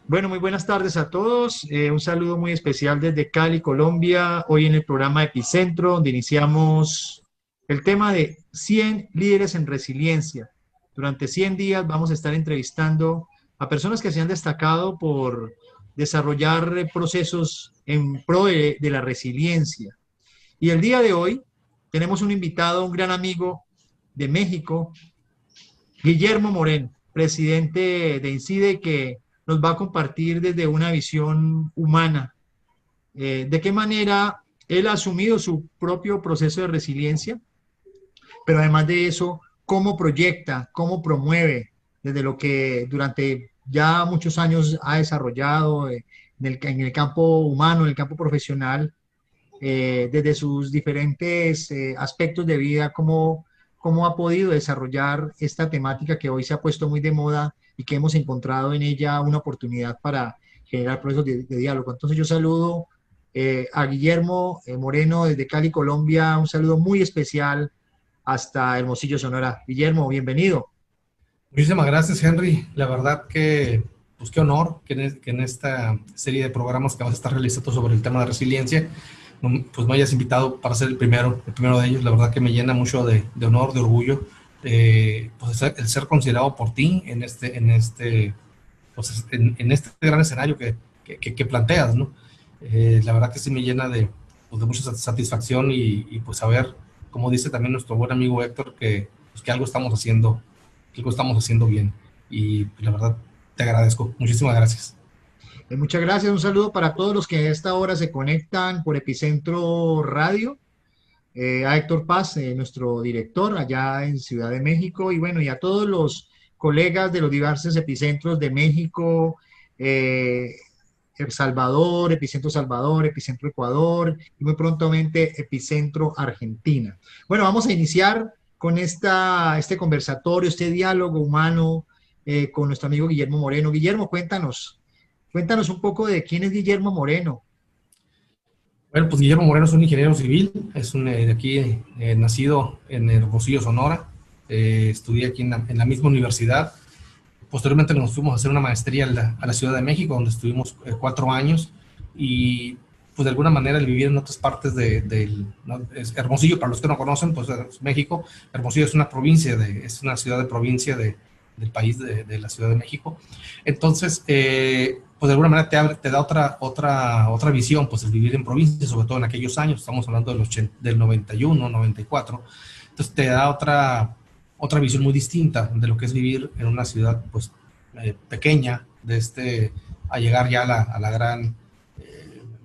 Bueno, muy buenas tardes a todos. Un saludo muy especial desde Cali, Colombia. Hoy en el programa Epicentro, donde iniciamos el tema de 100 líderes en resiliencia. Durante 100 días vamos a estar entrevistando a personas que se han destacado por desarrollar procesos en pro de la resiliencia. Y el día de hoy tenemos un invitado, un gran amigo de México, Guillermo Moreno, presidente de INCIDE, que nos va a compartir desde una visión humana de qué manera él ha asumido su propio proceso de resiliencia, pero además de eso, cómo proyecta, cómo promueve desde lo que durante ya muchos años ha desarrollado en el campo humano, en el campo profesional, desde sus diferentes aspectos de vida, cómo ha podido desarrollar esta temática que hoy se ha puesto muy de moda y que hemos encontrado en ella una oportunidad para generar procesos de diálogo. Entonces yo saludo a Guillermo Moreno desde Cali, Colombia, un saludo muy especial hasta Hermosillo, Sonora. Guillermo, bienvenido. Muchísimas gracias, Henry. La verdad que, pues qué honor que en esta serie de programas que vas a estar realizando sobre el tema de resiliencia, pues me hayas invitado para ser el primero de ellos. La verdad que me llena mucho de honor, de orgullo, pues el ser considerado por ti pues en este gran escenario que planteas, ¿no? La verdad que sí me llena pues de mucha satisfacción y pues saber, como dice también nuestro buen amigo Héctor, pues que algo estamos haciendo bien. Y pues, la verdad, te agradezco. Muchísimas gracias. Muchas gracias. Un saludo para todos los que a esta hora se conectan por Epicentro Radio. A Héctor Paz, nuestro director allá en Ciudad de México, y bueno, y a todos los colegas de los diversos epicentros de México, El Salvador, Epicentro Salvador, Epicentro Ecuador, y muy prontamente Epicentro Argentina. Bueno, vamos a iniciar con este conversatorio, este diálogo humano con nuestro amigo Guillermo Moreno. Guillermo, cuéntanos un poco de quién es Guillermo Moreno. Bueno, pues Guillermo Moreno es un ingeniero civil, es de aquí, nacido en Hermosillo, Sonora. Estudié aquí en la misma universidad. Posteriormente nos fuimos a hacer una maestría a la Ciudad de México, donde estuvimos 4 años. Y pues de alguna manera el vivir en otras partes ¿no? Hermosillo, para los que no conocen, pues es México. Hermosillo es es una ciudad de provincia del país de la Ciudad de México. Entonces, pues de alguna manera te da otra visión, pues el vivir en provincia, sobre todo en aquellos años, estamos hablando del 91, 94, entonces te da otra visión muy distinta de lo que es vivir en una ciudad, pues, pequeña, a llegar ya a la gran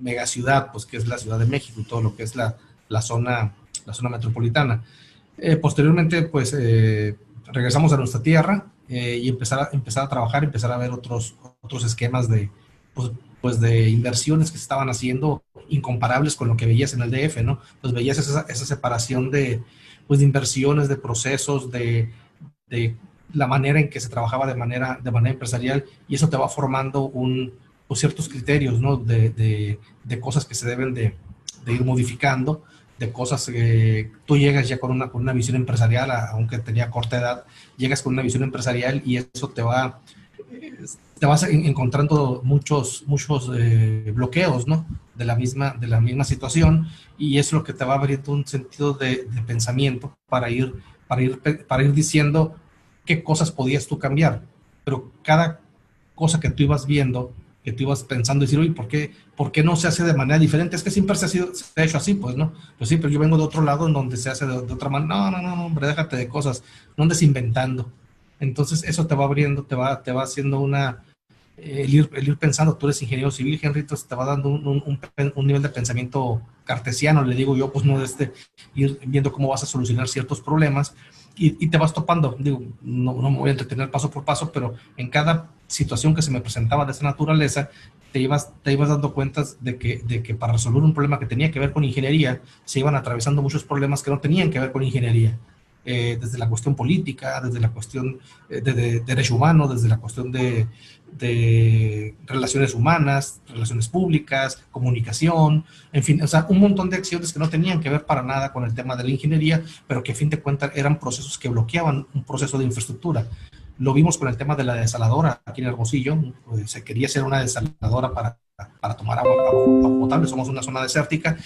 megaciudad, pues, que es la Ciudad de México y todo lo que es la zona metropolitana. Posteriormente, pues, regresamos a nuestra tierra y empezar a trabajar, empezar a ver otros esquemas pues de inversiones que se estaban haciendo incomparables con lo que veías en el DF, ¿no? Pues veías esa separación pues de inversiones, de procesos, de la manera en que se trabajaba de manera empresarial, y eso te va formando pues ciertos criterios, ¿no? De cosas que se deben de ir modificando, de cosas que tú llegas ya con una visión empresarial, aunque tenía corta edad, llegas con una visión empresarial y eso te vas encontrando muchos bloqueos, ¿no? de la misma situación, y eso es lo que te va abriendo un sentido de pensamiento para ir diciendo qué cosas podías tú cambiar. Pero cada cosa que tú ibas viendo, que tú ibas pensando, decir, oye, ¿por qué no se hace de manera diferente? Es que siempre se ha hecho así, pues, ¿no? Pues sí, pero yo vengo de otro lado en donde se hace de otra manera. No, hombre, déjate de cosas, no andes inventando. Entonces eso te va abriendo, te va haciendo el ir pensando. Tú eres ingeniero civil, Henry, entonces te va dando un nivel de pensamiento cartesiano, le digo yo, pues no, ir viendo cómo vas a solucionar ciertos problemas, y te vas topando. Digo, no me voy a entretener paso por paso, pero en cada situación que se me presentaba de esa naturaleza, te ibas dando cuenta de que para resolver un problema que tenía que ver con ingeniería, se iban atravesando muchos problemas que no tenían que ver con ingeniería. Desde la cuestión política, desde la cuestión de derecho humano, desde la cuestión de relaciones humanas, relaciones públicas, comunicación, en fin, o sea, un montón de acciones que no tenían que ver para nada con el tema de la ingeniería, pero que a fin de cuentas eran procesos que bloqueaban un proceso de infraestructura. lo vimos con el tema de la desaladora aquí en Hermosillo. Pues se quería hacer una desaladora para tomar agua potable, somos una zona desértica,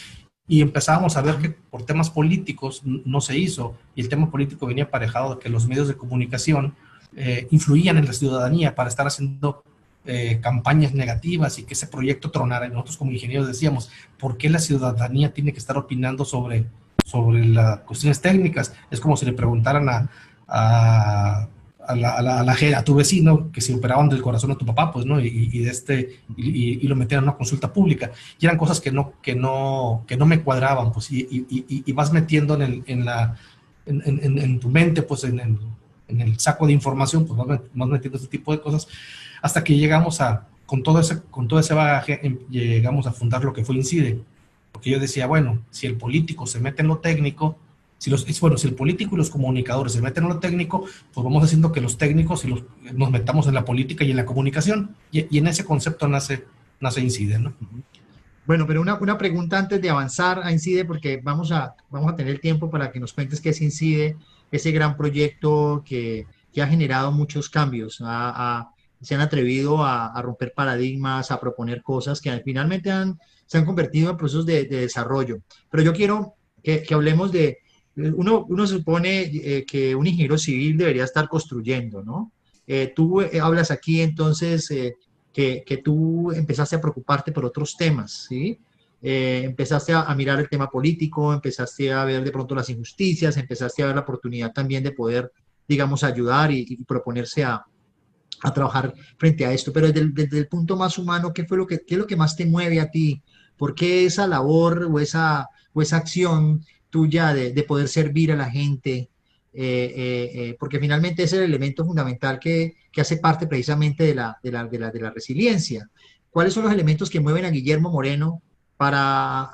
y empezábamos a ver que por temas políticos no se hizo, y el tema político venía aparejado de que los medios de comunicación influían en la ciudadanía para estar haciendo campañas negativas y que ese proyecto tronara. Y nosotros como ingenieros decíamos, ¿por qué la ciudadanía tiene que estar opinando sobre las cuestiones técnicas? Es como si le preguntaran a tu vecino que si operaban del corazón a tu papá, pues, ¿no? Y lo metían en una consulta pública. Y eran cosas que no me cuadraban, pues, y vas metiendo en tu mente, pues, en el saco de información, pues vas metiendo ese tipo de cosas, hasta que llegamos con todo ese bagaje, llegamos a fundar lo que fue INCIDE. Porque yo decía, bueno, si el político se mete en lo técnico, si el político y los comunicadores se meten en lo técnico, pues vamos haciendo que los técnicos nos metamos en la política y en la comunicación, y en ese concepto nace INCIDE, ¿no? Bueno, pero una pregunta antes de avanzar a INCIDE, porque vamos a tener tiempo para que nos cuentes qué es INCIDE, ese gran proyecto que ha generado muchos cambios, se han atrevido a romper paradigmas, a proponer cosas que finalmente se han convertido en procesos de desarrollo. Pero yo quiero que hablemos de, uno supone que un ingeniero civil debería estar construyendo, ¿no? Tú hablas aquí entonces que tú empezaste a preocuparte por otros temas, ¿sí? Empezaste a mirar el tema político, empezaste a ver de pronto las injusticias, empezaste a ver la oportunidad también de poder, digamos, ayudar y proponerse a trabajar frente a esto. Pero desde el punto más humano, ¿qué es lo que más te mueve a ti? ¿Por qué esa labor o esa acción tuya de poder servir a la gente? Porque finalmente es el elemento fundamental que hace parte precisamente de la resiliencia. ¿Cuáles son los elementos que mueven a Guillermo Moreno para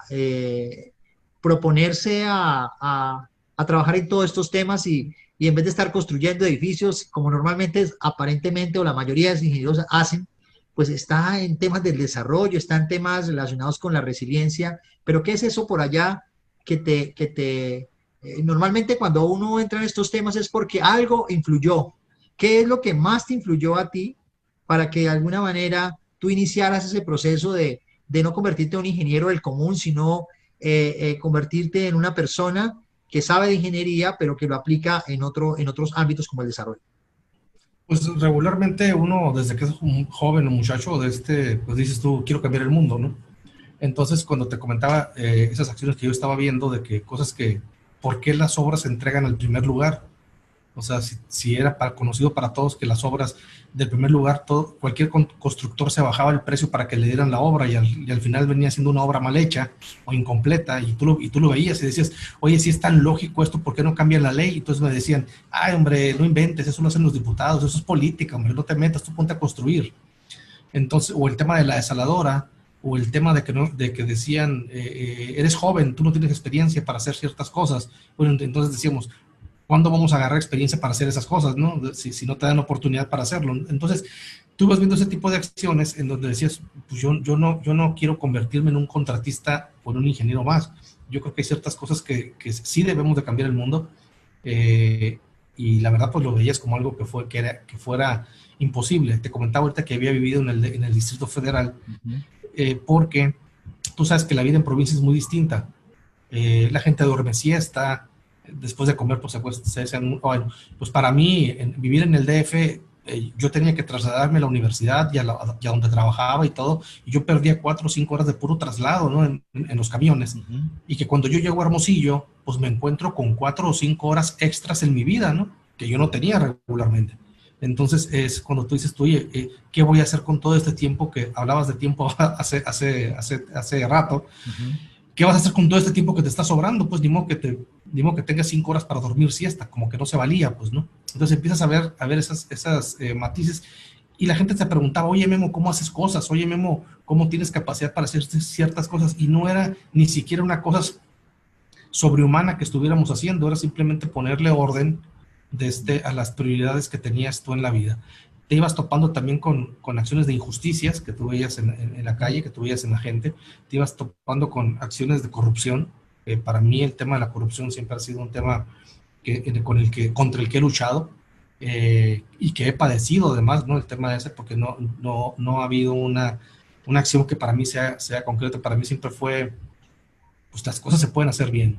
proponerse a trabajar en todos estos temas y en vez de estar construyendo edificios como normalmente, aparentemente, o la mayoría de los ingenieros hacen, pues está en temas del desarrollo, está en temas relacionados con la resiliencia? Pero ¿qué es eso por allá normalmente cuando uno entra en estos temas es porque algo influyó? ¿Qué es lo que más te influyó a ti para que de alguna manera tú iniciaras ese proceso de no convertirte en un ingeniero del común, sino convertirte en una persona que sabe de ingeniería, pero que lo aplica en otros ámbitos como el desarrollo? Pues regularmente uno, desde que es un joven o muchacho, pues dices tú, quiero cambiar el mundo, ¿no? Entonces, cuando te comentaba esas acciones que yo estaba viendo, de que cosas ¿por qué las obras se entregan al primer lugar? O sea, si era conocido para todos que las obras del primer lugar, cualquier constructor se bajaba el precio para que le dieran la obra, y al final venía siendo una obra mal hecha o incompleta, y tú lo veías y decías, oye, si es tan lógico esto, ¿por qué no cambian la ley? Y entonces me decían, ay, hombre, no inventes, eso lo hacen los diputados, eso es política, hombre, no te metas, tú ponte a construir. Entonces, o el tema de la desaladora, o el tema de que decían, eres joven, tú no tienes experiencia para hacer ciertas cosas. Bueno, entonces decíamos, ¿cuándo vamos a agarrar experiencia para hacer esas cosas, no? Si no te dan oportunidad para hacerlo. Entonces, tú vas viendo ese tipo de acciones en donde decías, pues yo no quiero convertirme en un contratista o en un ingeniero más. Yo creo que hay ciertas cosas que sí debemos de cambiar el mundo, y la verdad, pues lo veías como algo que fuera imposible. Te comentaba ahorita que había vivido en el Distrito Federal, porque tú sabes que la vida en provincia es muy distinta. La gente duerme siesta, después de comer, pues bueno, pues para mí, vivir en el DF, yo tenía que trasladarme a la universidad y a donde trabajaba y todo, y yo perdía 4 o 5 horas de puro traslado, ¿no? En los camiones. Y que cuando yo llego a Hermosillo, pues me encuentro con 4 o 5 horas extras en mi vida, ¿no? Que yo no tenía regularmente. Entonces es cuando tú dices, oye, ¿qué voy a hacer con todo este tiempo? Que hablabas de tiempo hace rato. ¿Qué vas a hacer con todo este tiempo que te está sobrando? Pues ni modo que tengas 5 horas para dormir siesta, como que no se valía, pues, ¿no? Entonces empiezas a ver esas matices, y la gente te preguntaba, oye, Memo, ¿cómo haces cosas? Oye, Memo, ¿cómo tienes capacidad para hacer ciertas cosas? Y no era ni siquiera una cosa sobrehumana que estuviéramos haciendo, era simplemente ponerle orden a las prioridades que tenías tú en la vida. Te ibas topando también con acciones de injusticias que tú veías en la calle, que tú veías en la gente. Te ibas topando con acciones de corrupción. Para mí el tema de la corrupción siempre ha sido un tema contra el que he luchado. y que he padecido además, ¿no? El tema ese, porque no ha habido una acción que para mí sea concreta. Para mí siempre fue, pues las cosas se pueden hacer bien.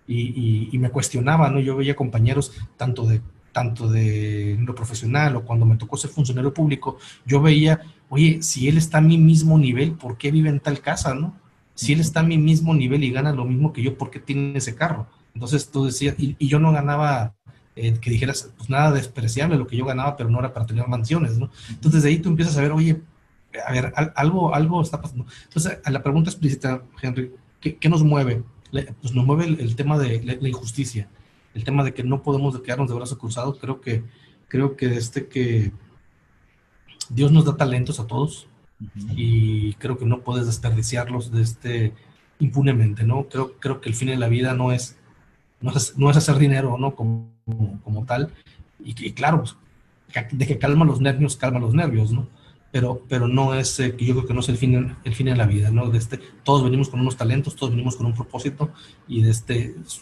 Y me cuestionaba, ¿no? Yo veía compañeros tanto de lo profesional o cuando me tocó ser funcionario público, yo veía, oye, si él está a mi mismo nivel, ¿por qué vive en tal casa, no? Si él está a mi mismo nivel y gana lo mismo que yo, ¿por qué tiene ese carro? Entonces tú decías, y yo no ganaba, que dijeras, pues nada despreciable lo que yo ganaba, pero no era para tener mansiones, ¿no? Entonces de ahí tú empiezas a ver, oye, a ver, algo está pasando. Entonces, a la pregunta explícita, Henry, ¿qué nos mueve? Pues nos mueve el tema de la injusticia, el tema de que no podemos quedarnos de brazos cruzados. Creo que Dios nos da talentos a todos y creo que no puedes desperdiciarlos impunemente, ¿no? Creo que el fin de la vida no es hacer dinero, ¿no? Como tal. Y claro, pues, de que calma los nervios, ¿no? Pero no es, yo creo que no es el fin de la vida, ¿no? Todos venimos con unos talentos, todos venimos con un propósito, y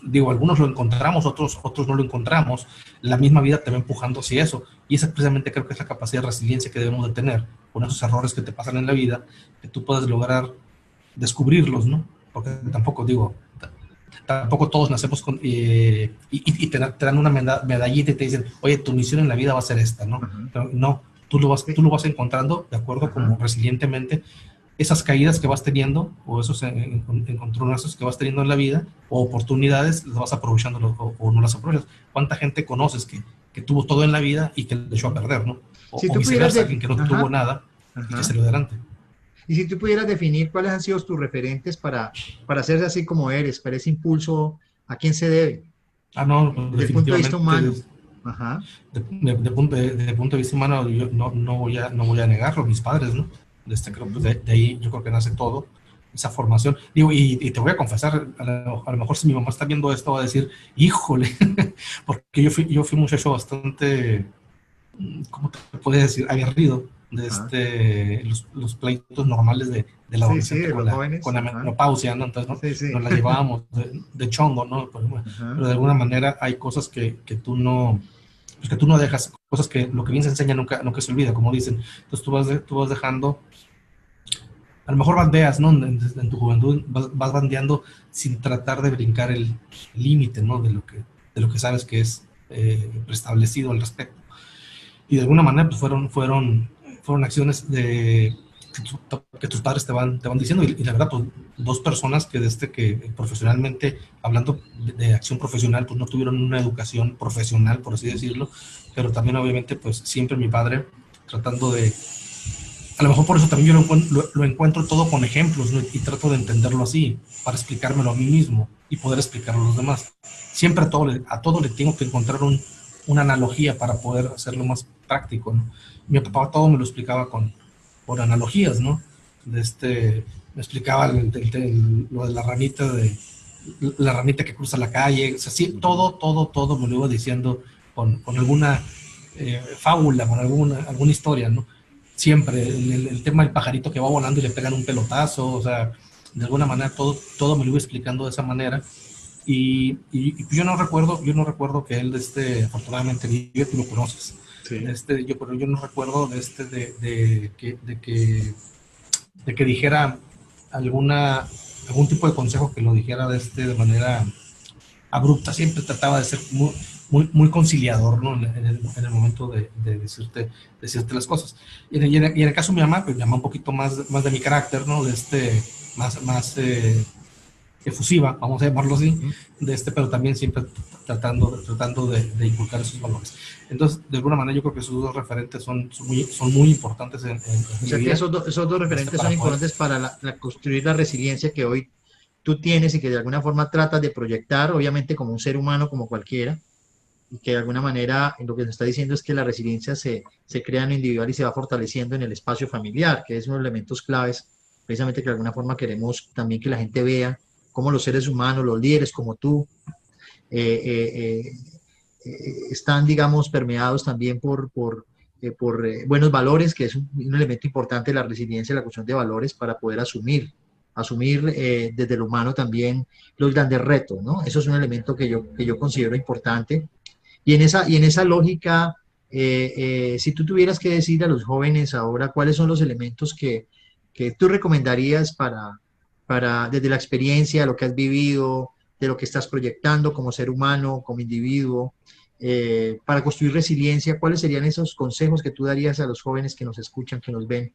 digo, algunos lo encontramos, otros no lo encontramos. La misma vida te va empujando hacia eso, y esa precisamente creo que es la capacidad de resiliencia que debemos de tener con esos errores que te pasan en la vida, que tú puedas lograr descubrirlos, ¿no? Porque tampoco todos nacemos y te dan una medallita y te dicen, oye, tu misión en la vida va a ser esta, ¿no? Pero no, tú lo vas encontrando de acuerdo como resilientemente esas caídas que vas teniendo o esos encontronazos que vas teniendo en la vida o oportunidades, las vas aprovechando o no las aprovechas. ¿Cuánta gente conoces que tuvo todo en la vida y que le echó a perder, ¿no? Si O tú pudieras viceversa, alguien que no tuvo nada y que se lo adelante. Y si tú pudieras definir cuáles han sido tus referentes para ser así como eres, para ese impulso, ¿a quién se debe? No, Desde el punto de vista humano. definitivamente. Ajá. De punto de vista humano, yo no voy a negarlo, mis padres, ¿no? Creo que de ahí yo creo que nace todo, esa formación. Digo, y te voy a confesar, a lo mejor si mi mamá está viendo esto va a decir, híjole, porque yo fui un muchacho bastante, ¿cómo te puedes decir? Aguerrido, los pleitos normales del Sí, sí, adolescente de con los la, jóvenes. con la Ajá. menopausia, ¿no? Entonces, Sí, sí. nos la llevábamos de chongo, ¿no? Pero de alguna manera hay cosas que tú no, pues que tú no dejas, cosas que lo que bien se enseña nunca se olvida, como dicen. Entonces tú vas dejando, a lo mejor bandeas, ¿no? En tu juventud vas bandeando sin tratar de brincar el límite, ¿no? De lo que sabes que es preestablecido al respecto. Y de alguna manera pues fueron acciones que tus padres te van diciendo, y la verdad, pues dos personas que profesionalmente, hablando de acción profesional, pues no tuvieron una educación profesional, por así decirlo, pero también obviamente pues siempre mi padre tratando a lo mejor por eso también yo lo encuentro todo con ejemplos, ¿no? Y trato de entenderlo así, para explicármelo a mí mismo y poder explicarlo a los demás. Siempre a todo le tengo que encontrar una analogía para poder hacerlo más práctico, ¿no? Mi papá todo me lo explicaba por analogías, ¿no? Me explicaba lo de la ranita que cruza la calle, o sea, sí, todo me lo iba diciendo con alguna fábula, con alguna historia, ¿no? Siempre, el tema del pajarito que va volando y le pegan un pelotazo, o sea, de alguna manera todo me lo iba explicando de esa manera. Y yo no recuerdo que él, afortunadamente vive, tú lo conoces. Sí. Pero yo no recuerdo de que dijera algún tipo de consejo que lo dijera de manera abrupta. Siempre trataba de ser muy, muy, muy conciliador, ¿no? En el momento de decirte las cosas. Y en el caso de mi mamá, pues mi mamá un poquito más de mi carácter, ¿no? Más efusiva, vamos a llamarlo así, pero también siempre tratando de inculcar esos valores. Entonces, de alguna manera, yo creo que esos dos referentes son muy importantes en O mi sea que vida. esos dos referentes son importantes para construir la resiliencia que hoy tú tienes y que de alguna forma tratas de proyectar, obviamente como un ser humano, como cualquiera, y que de alguna manera lo que nos está diciendo es que la resiliencia se crea en lo individual y se va fortaleciendo en el espacio familiar, que es uno de los elementos claves, precisamente que de alguna forma queremos también que la gente vea cómo los seres humanos, los líderes como tú, eh, eh, están, digamos, permeados también por buenos valores, que es un elemento importante de la resiliencia, la cuestión de valores para poder asumir desde lo humano también los grandes retos, ¿no? Eso es un elemento que yo considero importante. Y en esa lógica, si tú tuvieras que decir a los jóvenes ahora cuáles son los elementos que tú recomendarías desde la experiencia, lo que has vivido, de lo que estás proyectando como ser humano, como individuo, para construir resiliencia, ¿cuáles serían esos consejos que tú darías a los jóvenes que nos escuchan, que nos ven?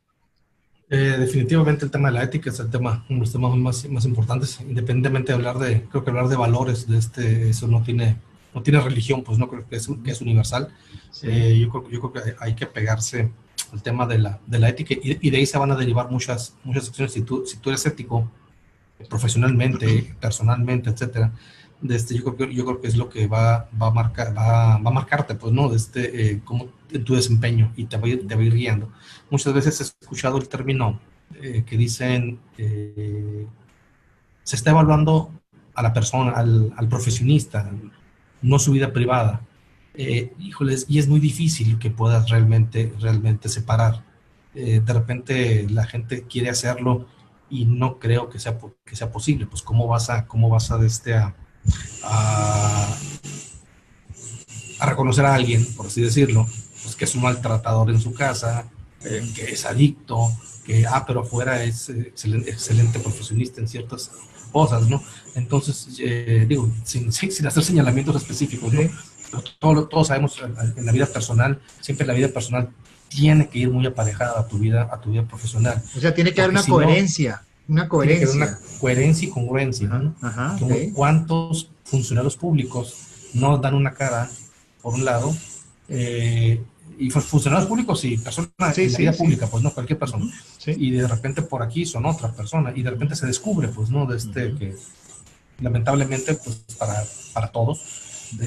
Definitivamente el tema de la ética es el tema, uno de los temas más importantes, independientemente de creo que hablar de valores, eso no tiene religión, pues no creo que es universal. Sí. Yo creo que hay que pegarse al tema de la ética y de ahí se van a derivar muchas acciones. Si tú eres ético profesionalmente, personalmente, etcétera, yo creo que es lo que va a marcarte, pues, ¿no? Como en tu desempeño y te va a ir guiando. Muchas veces he escuchado el término que dicen se está evaluando a la persona, al profesionista, no su vida privada. Híjoles, y es muy difícil que puedas realmente separar. De repente la gente quiere hacerlo y no creo que sea posible. Pues cómo vas a reconocer a alguien, por así decirlo, pues que es un maltratador en su casa, que es adicto, pero afuera es excelente profesionista en ciertas cosas, ¿no? Entonces, digo, sin hacer señalamientos específicos, ¿no? Todos sabemos en la vida personal, siempre la vida personal tiene que ir muy aparejada a tu vida profesional. O sea, tiene que haber una coherencia. Una coherencia. Tiene que haber una coherencia y congruencia, ¿no? Okay. ¿Cuántos funcionarios públicos no dan una cara, por un lado, y funcionarios públicos y personas en la vida pública, pues no, cualquier persona, y de repente por aquí son otra persona, y de repente se descubre, pues, ¿no? Que lamentablemente, pues, para todos,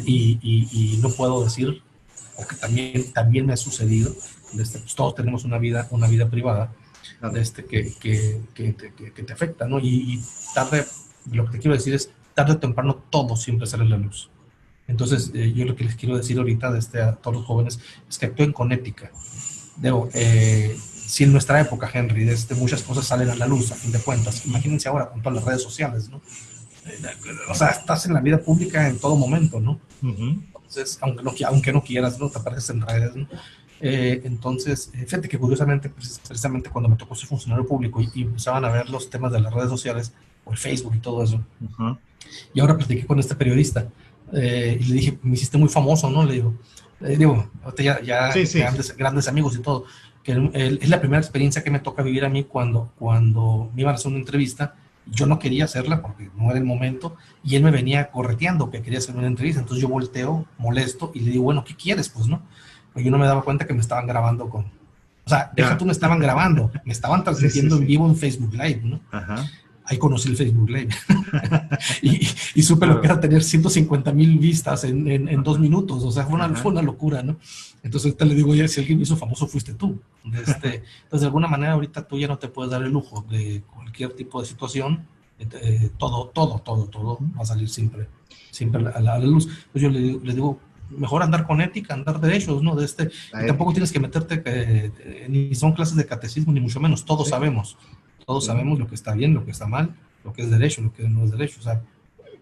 y no puedo decir, porque también me ha sucedido, pues todos tenemos una vida privada, que te afecta, ¿no? Y tarde, lo que te quiero decir es, tarde o temprano todo siempre sale a la luz. Entonces, yo lo que les quiero decir ahorita a todos los jóvenes es que actúen con ética. Si en nuestra época, Henry, muchas cosas salen a la luz, a fin de cuentas, imagínense ahora con todas las redes sociales, ¿no? O sea, estás en la vida pública en todo momento, ¿no? Entonces, aunque no quieras, ¿no? Te apareces en redes, ¿no? Entonces, fíjate que curiosamente, precisamente cuando me tocó ser funcionario público y empezaban a ver los temas de las redes sociales, o el Facebook y todo eso, y ahora platiqué con este periodista, y le dije, me hiciste muy famoso, ¿no? Le digo, ya grandes amigos y todo, que es la primera experiencia que me toca vivir a mí cuando me iban a hacer una entrevista. Yo no quería hacerla porque no era el momento, y él me venía correteando que quería hacer una entrevista. Entonces yo volteo molesto y le digo, bueno, ¿qué quieres? Pues no, pero yo no me daba cuenta que me estaban grabando o sea, deja tú, me estaban grabando, me estaban transmitiendo en vivo en Facebook Live, ¿no? Ahí conocí el Facebook Live y supe lo que era tener 150,000 vistas en 2 minutos. O sea, fue una locura, ¿no? Entonces ahorita le digo, ya, si alguien me hizo famoso fuiste tú. Entonces, de alguna manera ahorita tú ya no te puedes dar el lujo de cualquier tipo de situación. Todo va a salir siempre a la luz. Pues yo le digo, mejor andar con ética, andar derechos, ¿no? Y tampoco tienes que meterte, ni son clases de catecismo, ni mucho menos. Todos sabemos lo que está bien, lo que está mal, lo que es derecho, lo que no es derecho. O sea,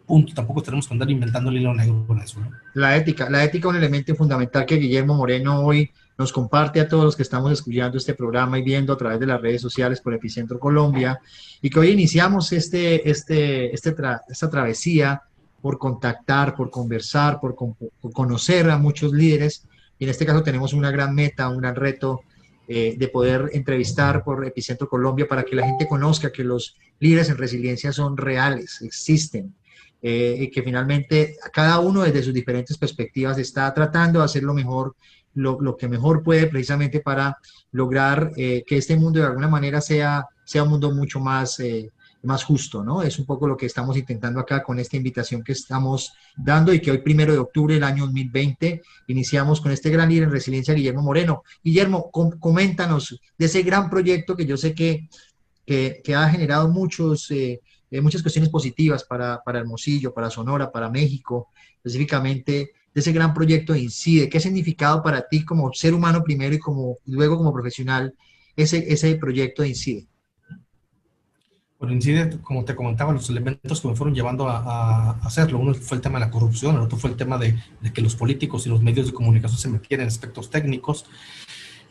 punto. Tampoco tenemos que andar inventando el hilo negro con eso, ¿no? La ética, un elemento fundamental que Guillermo Moreno hoy nos comparte a todos los que estamos escuchando este programa y viendo a través de las redes sociales por Epicentro Colombia, y que hoy iniciamos esta travesía por contactar, por conversar, por conocer a muchos líderes, y en este caso tenemos una gran meta, un gran reto, de poder entrevistar por Epicentro Colombia para que la gente conozca que los líderes en resiliencia son reales, existen, y que finalmente cada uno desde sus diferentes perspectivas está tratando de hacer lo mejor, lo que mejor puede, precisamente para lograr que este mundo de alguna manera sea un mundo mucho más justo, ¿no? Es un poco lo que estamos intentando acá con esta invitación que estamos dando, y que hoy, 1 de octubre del año 2020, iniciamos con este gran líder en resiliencia, Guillermo Moreno. Guillermo, coméntanos de ese gran proyecto que yo sé que ha generado muchas cuestiones positivas para Hermosillo, para Sonora, para México, específicamente de ese gran proyecto de Incide. ¿Qué significado para ti como ser humano primero y luego como profesional ese proyecto de Incide? Bueno, incide, como te comentaba, los elementos que me fueron llevando a hacerlo. Uno fue el tema de la corrupción, el otro fue el tema de que los políticos y los medios de comunicación se metieran en aspectos técnicos.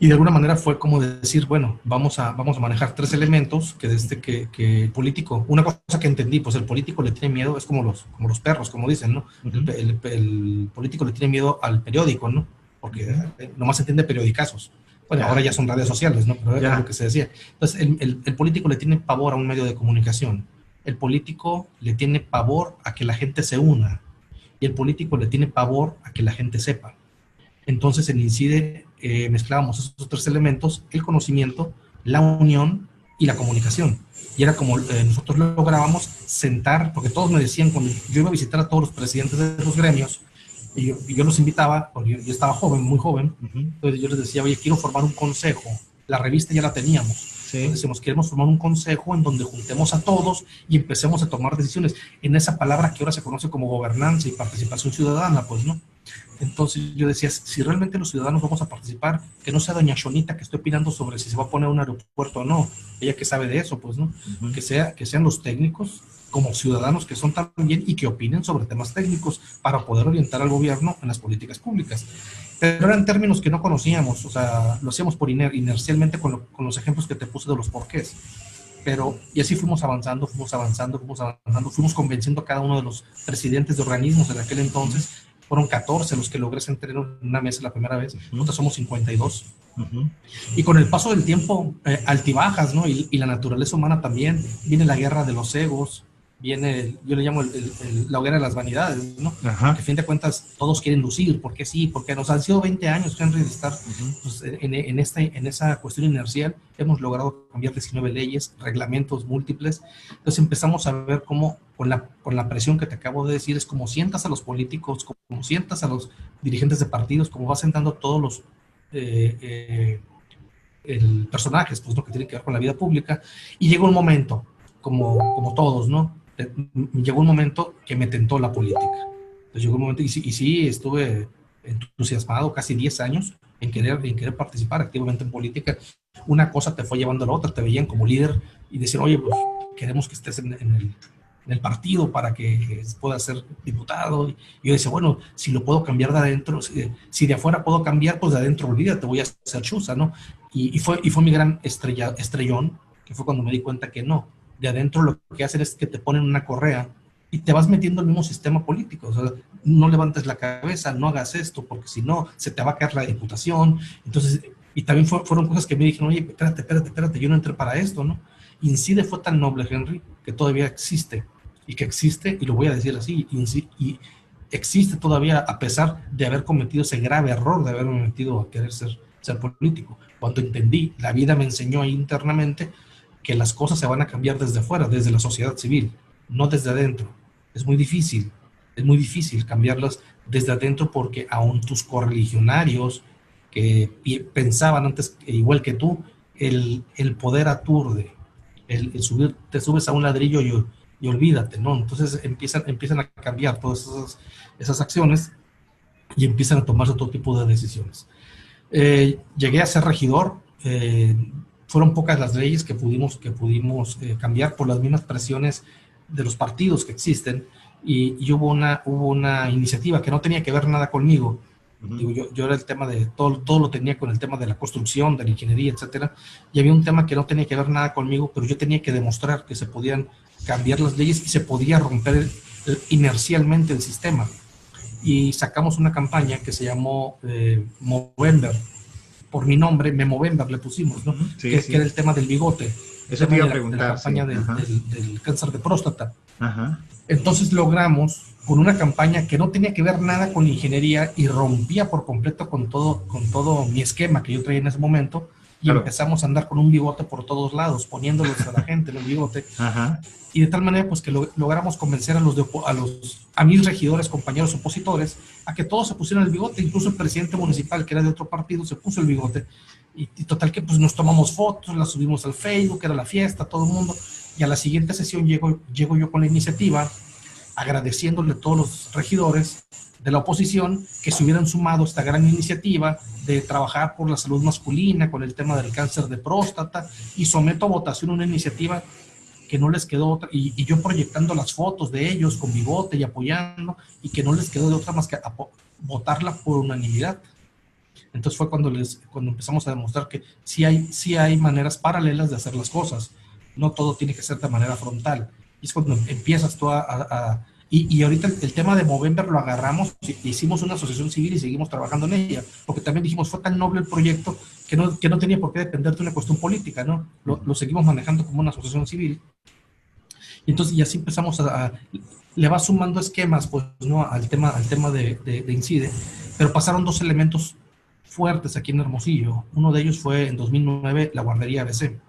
Y de alguna manera fue como decir, bueno, vamos a manejar tres elementos que desde que el político, una cosa que entendí, pues el político le tiene miedo, es como los perros, como dicen, ¿no? El político le tiene miedo al periódico, ¿no? Porque nomás entiende periodicazos. Bueno, ahora ya son redes sociales, ¿no? Pero era lo que se decía. Entonces, el político le tiene pavor a un medio de comunicación. El político le tiene pavor a que la gente se una. Y el político le tiene pavor a que la gente sepa. Entonces, en INCIDE mezclábamos esos tres elementos, el conocimiento, la unión y la comunicación. Y era como nosotros lográbamos sentar, porque todos me decían, cuando yo iba a visitar a todos los presidentes de los gremios, y yo los invitaba, porque yo estaba joven, muy joven, entonces yo les decía, oye, quiero formar un consejo. La revista ya la teníamos. Sí. Entonces decimos, queremos formar un consejo en donde juntemos a todos y empecemos a tomar decisiones en esa palabra que ahora se conoce como gobernanza y participación ciudadana, pues, ¿no? Entonces yo decía, si realmente los ciudadanos vamos a participar, que no sea doña Chonita que esté opinando sobre si se va a poner un aeropuerto o no, ella que sabe de eso, pues, ¿no? Que sean los técnicos como ciudadanos que son también y que opinen sobre temas técnicos para poder orientar al gobierno en las políticas públicas. Pero eran términos que no conocíamos, o sea, lo hacíamos por inercialmente con los ejemplos que te puse de los porqués. Y así fuimos avanzando, fuimos convenciendo a cada uno de los presidentes de organismos en aquel entonces. Fueron 14 los que logré sentar en una mesa la primera vez, nosotros somos 52. Y con el paso del tiempo, altibajas, ¿no? Y la naturaleza humana también, viene la guerra de los egos, viene, yo le llamo la hoguera de las vanidades, ¿no? Que a fin de cuentas todos quieren lucir, porque sí, porque nos han sido 20 años, Henry, de estar pues, en esa cuestión inercial. Hemos logrado cambiar 19 leyes, reglamentos múltiples. Entonces empezamos a ver cómo, con la presión que te acabo de decir, es como sientas a los políticos, como sientas a los dirigentes de partidos, como vas sentando todos los personajes, pues, ¿no? Que tienen que ver con la vida pública. Y llegó un momento, como todos, ¿no? Llegó un momento que me tentó la política. Entonces llegó un momento, y sí, estuve entusiasmado casi 10 años en querer participar activamente en política. Una cosa te fue llevando a la otra, te veían como líder y decían, oye, pues queremos que estés en el partido para que puedas ser diputado. Y yo decía, bueno, si lo puedo cambiar de adentro, si de afuera puedo cambiar, pues de adentro, olvídate, voy a ser chuza, ¿no? Y fue mi gran estrellón, que fue cuando me di cuenta que no. De adentro lo que hacen es que te ponen una correa y te vas metiendo al mismo sistema político. O sea, no levantes la cabeza, no hagas esto, porque si no, se te va a caer la diputación. Entonces, y también fueron cosas que me dijeron, oye, espérate, yo no entré para esto, ¿no? INCIDE fue tan noble, Henry, que todavía existe, y lo voy a decir así, y existe todavía a pesar de haber cometido ese grave error de haberme metido a querer ser político. Cuando entendí, la vida me enseñó ahí internamente que las cosas se van a cambiar desde afuera, desde la sociedad civil, no desde adentro. Es muy difícil cambiarlas desde adentro, porque aún tus correligionarios que pensaban antes igual que tú, el poder aturde, te subes a un ladrillo y olvídate, ¿no? Entonces empiezan a cambiar todas esas acciones y empiezan a tomarse todo tipo de decisiones. Llegué a ser regidor. Fueron pocas las leyes que pudimos cambiar por las mismas presiones de los partidos que existen, y hubo una iniciativa que no tenía que ver nada conmigo. Digo, yo era el tema de todo lo tenía con el tema de la construcción, de la ingeniería, etcétera, y había un tema que no tenía que ver nada conmigo, pero yo tenía que demostrar que se podían cambiar las leyes y se podía romper inercialmente el sistema. Y sacamos una campaña que se llamó Movember. Por mi nombre, Memovember le pusimos, ¿no? Sí, que era el tema del bigote. Eso te iba a preguntar. De la campaña del cáncer de próstata. Entonces logramos, con una campaña que no tenía que ver nada con ingeniería y rompía por completo con todo mi esquema que yo traía en ese momento, y empezamos a andar con un bigote por todos lados, poniéndolos a la gente en el bigote. Y de tal manera pues que logramos convencer a mis regidores, compañeros opositores, a que todos se pusieran el bigote. Incluso el presidente municipal, que era de otro partido, se puso el bigote. Y total que pues nos tomamos fotos, las subimos al Facebook, era la fiesta, todo el mundo. Y a la siguiente sesión llego yo con la iniciativa, agradeciéndole a todos los regidores de la oposición que se hubieran sumado a esta gran iniciativa de trabajar por la salud masculina con el tema del cáncer de próstata, y someto a votación una iniciativa que no les quedó otra, y yo proyectando las fotos de ellos con bigote y apoyando, y que no les quedó de otra más que votarla por unanimidad. Entonces fue cuando empezamos a demostrar que sí hay maneras paralelas de hacer las cosas, no todo tiene que ser de manera frontal, y es cuando empiezas tú y ahorita el tema de Movember lo agarramos, hicimos una asociación civil y seguimos trabajando en ella, porque también dijimos, fue tan noble el proyecto que no tenía por qué depender de una cuestión política, ¿no? Lo seguimos manejando como una asociación civil. Y entonces, y así empezamos le va sumando esquemas, pues, ¿no? Al tema de INCIDE, pero pasaron dos elementos fuertes aquí en Hermosillo. Uno de ellos fue en 2009 la guardería ABC.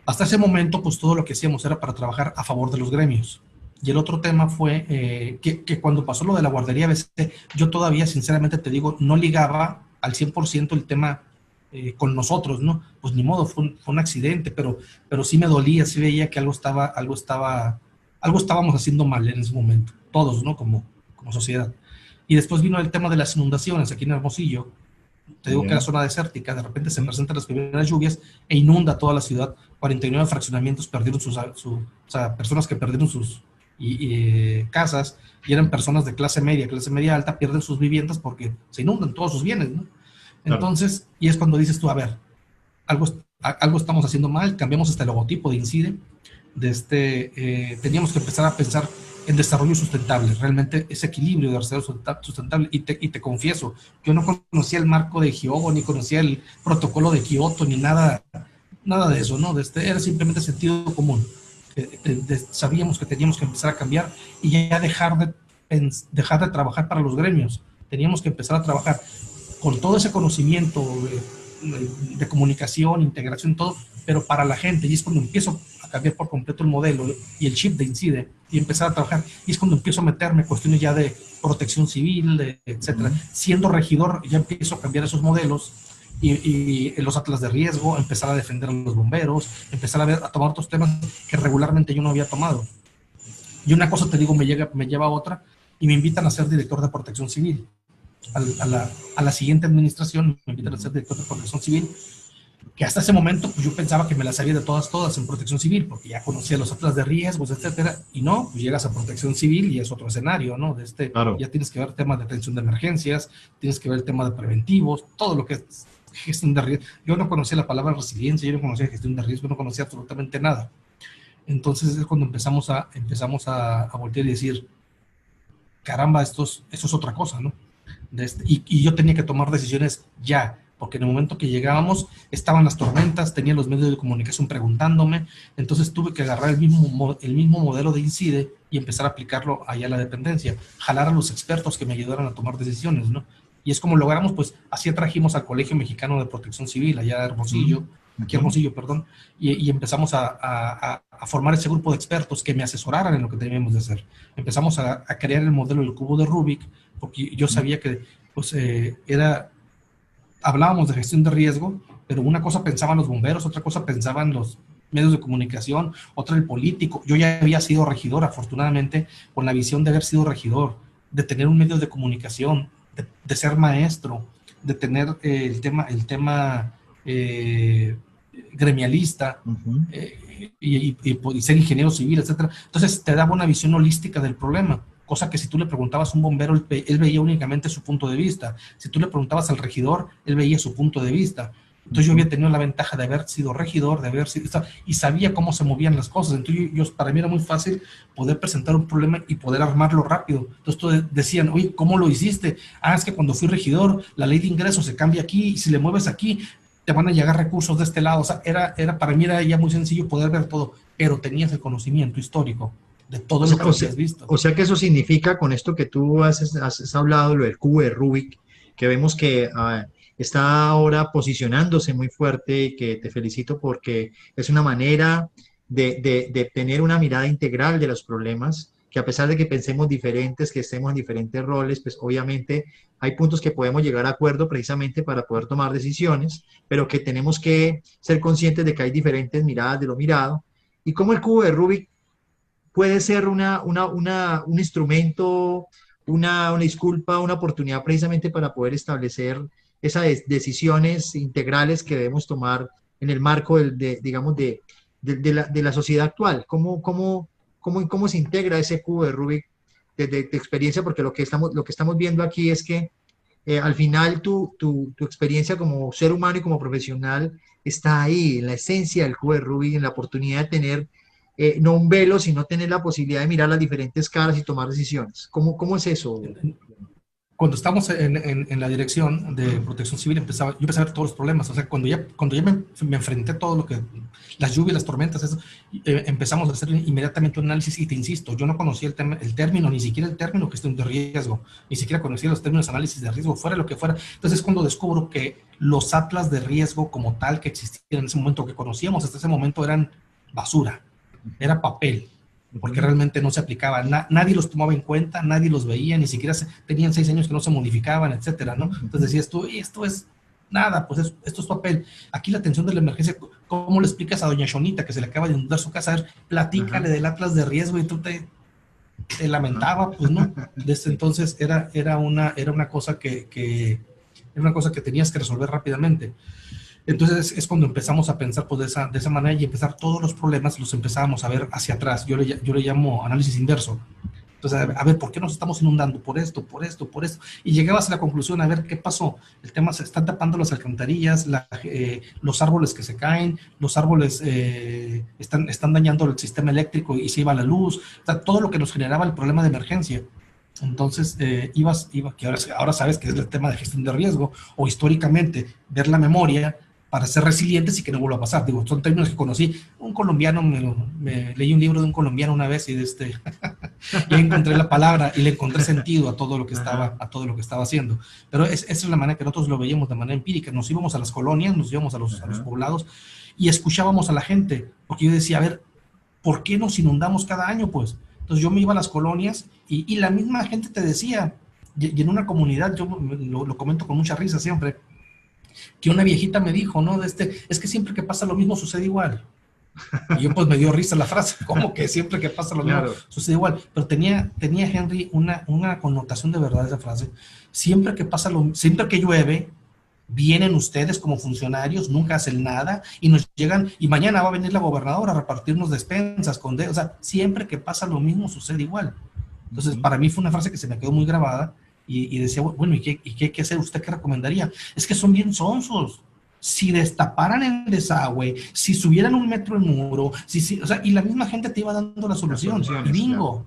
Hasta ese momento, pues todo lo que hacíamos era para trabajar a favor de los gremios. Y el otro tema fue que cuando pasó lo de la guardería ABC, yo todavía, sinceramente te digo, no ligaba al 100% el tema con nosotros, ¿no? Pues ni modo, fue un accidente, pero sí me dolía, sí veía que algo estábamos haciendo mal en ese momento, todos, ¿no? Como sociedad. Y después vino el tema de las inundaciones aquí en Hermosillo. Te digo que era zona desértica, de repente se presentan las primeras lluvias e inunda toda la ciudad. 49 fraccionamientos perdieron o sea, personas que perdieron sus casas, y eran personas de clase media alta, pierden sus viviendas porque se inundan todos sus bienes, ¿no? Entonces, claro. Y es cuando dices tú, a ver, algo estamos haciendo mal, cambiamos este logotipo de INCIDE, teníamos que empezar a pensar en desarrollo sustentable, realmente ese equilibrio de desarrollo sustentable, y te confieso, yo no conocía el marco de Hyogo, ni conocía el protocolo de Kioto, ni nada de eso, ¿no? Era simplemente sentido común. Sabíamos que teníamos que empezar a cambiar y ya dejar de trabajar para los gremios. Teníamos que empezar a trabajar con todo ese conocimiento de comunicación, integración, todo, pero para la gente. Y es cuando empiezo a cambiar por completo el modelo y el chip de INCIDE y empezar a trabajar. Y es cuando empiezo a meterme cuestiones ya de protección civil, etcétera. Siendo regidor, ya empiezo a cambiar esos modelos. Y los atlas de riesgo, empezar a defender a los bomberos, empezar a tomar otros temas que regularmente yo no había tomado. Y una cosa, te digo, me lleva a otra, y me invitan a ser director de protección civil. A la siguiente administración me invitan a ser director de protección civil, que hasta ese momento pues yo pensaba que me las sabía de todas en protección civil, porque ya conocía los atlas de riesgos, etcétera, y no, pues llegas a protección civil y es otro escenario, ¿no? Claro. Ya tienes que ver temas de atención de emergencias, tienes que ver el tema de preventivos, todo lo que es gestión de riesgo. Yo no conocía la palabra resiliencia, yo no conocía gestión de riesgo, no conocía absolutamente nada. Entonces es cuando empezamos a voltear y decir, caramba, esto es otra cosa, ¿no? Y yo tenía que tomar decisiones ya, porque en el momento que llegábamos estaban las tormentas, tenía los medios de comunicación preguntándome, entonces tuve que agarrar el mismo modelo de INCIDE y empezar a aplicarlo allá a la dependencia, jalar a los expertos que me ayudaran a tomar decisiones, ¿no? Y es como logramos, pues, así atrajimos al Colegio Mexicano de Protección Civil, allá de Hermosillo, aquí Hermosillo, perdón, y empezamos a formar ese grupo de expertos que me asesoraran en lo que teníamos de hacer. Empezamos a crear el modelo del cubo de Rubik, porque yo sabía que, pues, hablábamos de gestión de riesgo, pero una cosa pensaban los bomberos, otra cosa pensaban los medios de comunicación, otra el político. Yo ya había sido regidor, afortunadamente, con la visión de haber sido regidor, de tener un medio de comunicación, de ser maestro, de tener el tema gremialista, y ser ingeniero civil, etcétera. Entonces te daba una visión holística del problema, cosa que si tú le preguntabas a un bombero, él veía únicamente su punto de vista. Si tú le preguntabas al regidor, él veía su punto de vista. Entonces yo había tenido la ventaja de haber sido regidor, y sabía cómo se movían las cosas. Entonces para mí era muy fácil poder presentar un problema y poder armarlo rápido. Entonces decían, oye, ¿cómo lo hiciste? Es que cuando fui regidor, la ley de ingresos se cambia aquí, y si le mueves aquí, te van a llegar recursos de este lado. O sea, para mí era ya muy sencillo poder ver todo, pero tenías el conocimiento histórico de todo lo que has visto. O sea que eso significa, con esto que tú has hablado, lo del cubo de Rubik, que vemos que está ahora posicionándose muy fuerte, y que te felicito porque es una manera de tener una mirada integral de los problemas, que a pesar de que pensemos diferentes, que estemos en diferentes roles, pues obviamente hay puntos que podemos llegar a acuerdo precisamente para poder tomar decisiones, pero que tenemos que ser conscientes de que hay diferentes miradas de lo mirado, y cómo el cubo de Rubik puede ser un instrumento, una disculpa, una oportunidad precisamente para poder establecer esas decisiones integrales que debemos tomar en el marco digamos, de de la sociedad actual? ¿Cómo se integra ese cubo de Rubik de experiencia? Porque lo que estamos viendo aquí es que al final tu experiencia como ser humano y como profesional está ahí, en la esencia del cubo de Rubik, en la oportunidad de tener no un velo, sino tener la posibilidad de mirar las diferentes caras y tomar decisiones. ¿Cómo es eso? Cuando estamos en la dirección de protección civil, yo empecé a ver todos los problemas. O sea, cuando ya me enfrenté a todo lo que, las lluvias, las tormentas, eso, empezamos a hacer inmediatamente un análisis. Y te insisto, yo no conocía el término, ni siquiera el término gestión de riesgo, ni siquiera conocía los términos análisis de riesgo, fuera lo que fuera. Entonces es cuando descubro que los atlas de riesgo como tal que existían en ese momento, que conocíamos hasta ese momento, eran basura, era papel, porque realmente no se aplicaba, nadie los tomaba en cuenta, nadie los veía, ni siquiera tenían 6 años que no se modificaban, etcétera, ¿no? Entonces decías tú, esto es nada, pues esto es papel. Aquí la atención de la emergencia, ¿cómo le explicas a doña Shonita que se le acaba de inundar su casa? A ver, platícale del atlas de riesgo, y tú te lamentaba, pues no. Desde entonces era una cosa era una cosa que tenías que resolver rápidamente. Entonces es cuando empezamos a pensar pues, de esa manera, y empezar todos los problemas los empezábamos a ver hacia atrás. Yo le llamo análisis inverso. Entonces, a ver, ¿por qué nos estamos inundando? Por esto. Y llegabas a la conclusión, a ver, ¿qué pasó? El tema, se están tapando las alcantarillas, los árboles que se caen, los árboles están dañando el sistema eléctrico y se iba la luz. O sea, todo lo que nos generaba el problema de emergencia. Entonces, que ahora sabes que es el tema de gestión de riesgo, o históricamente, ver la memoria para ser resilientes y que no vuelva a pasar. Digo, son términos que conocí. Un colombiano, me leí un libro de un colombiano una vez y y encontré la palabra y le encontré sentido a todo lo que estaba haciendo. Pero esa es la manera que nosotros lo veíamos de manera empírica. Nos íbamos a las colonias, nos íbamos a los poblados y escuchábamos a la gente, porque yo decía, a ver, ¿por qué nos inundamos cada año? Pues entonces yo me iba a las colonias y la misma gente te decía, y en una comunidad, yo lo comento con mucha risa siempre, que una viejita me dijo, ¿no? Es que siempre que pasa lo mismo sucede igual. Y yo pues me dio risa la frase, ¿cómo que siempre que pasa lo mismo sucede igual? Pero tenía Henry una connotación de verdad esa frase. Siempre que llueve, vienen ustedes como funcionarios, nunca hacen nada, y nos llegan, y mañana va a venir la gobernadora a repartirnos despensas con dedos. O sea, siempre que pasa lo mismo sucede igual. Entonces, para mí fue una frase que se me quedó muy grabada. Y decía, bueno, ¿y qué hay que hacer? ¿Usted qué recomendaría? Es que son bien sonsos. Si destaparan el desagüe, si subieran 1 metro el muro, o sea, y la misma gente te iba dando la solución. Y bingo,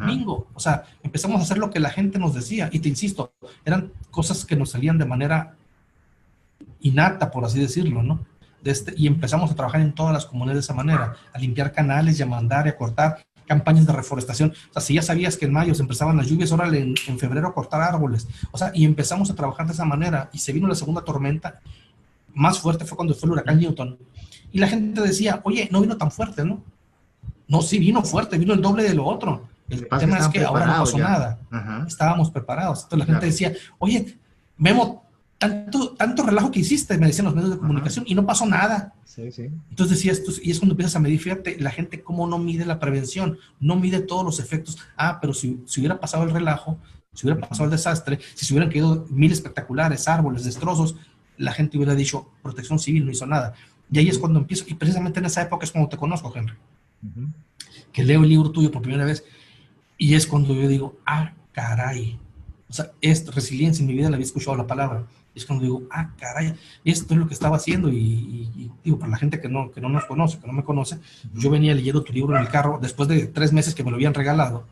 bingo. O sea, empezamos a hacer lo que la gente nos decía. Y te insisto, eran cosas que nos salían de manera innata, por así decirlo, ¿no? Y empezamos a trabajar en todas las comunidades de esa manera, a limpiar canales y a mandar y a cortar, campañas de reforestación. O sea, si ya sabías que en mayo se empezaban las lluvias, órale, en febrero a cortar árboles. O sea, y empezamos a trabajar de esa manera. Y se vino la segunda tormenta, más fuerte fue cuando fue el huracán Newton. Y la gente decía, oye, no vino tan fuerte, ¿no? No, sí vino fuerte, vino el doble de lo otro. El tema es que ahora no pasó nada. Estábamos preparados. Entonces la gente decía, oye, Memo, tanto relajo que hiciste, me decían los medios de comunicación, y no pasó nada. Sí. Entonces decía esto, y es cuando empiezas a medir, fíjate, la gente cómo no mide la prevención, no mide todos los efectos. Pero si hubiera pasado el relajo, si hubiera pasado el desastre, si se hubieran caído 1000 espectaculares, árboles, destrozos, la gente hubiera dicho, protección civil no hizo nada. Y ahí es cuando empiezo, y precisamente en esa época es cuando te conozco, Henry, que leo el libro tuyo por primera vez, y es cuando yo digo, caray, o sea, resiliencia, en mi vida le había escuchado la palabra. Es cuando digo, caray, esto es lo que estaba haciendo. Y digo, para la gente que no nos conoce, que no me conoce, yo venía leyendo tu libro en el carro después de 3 meses que me lo habían regalado.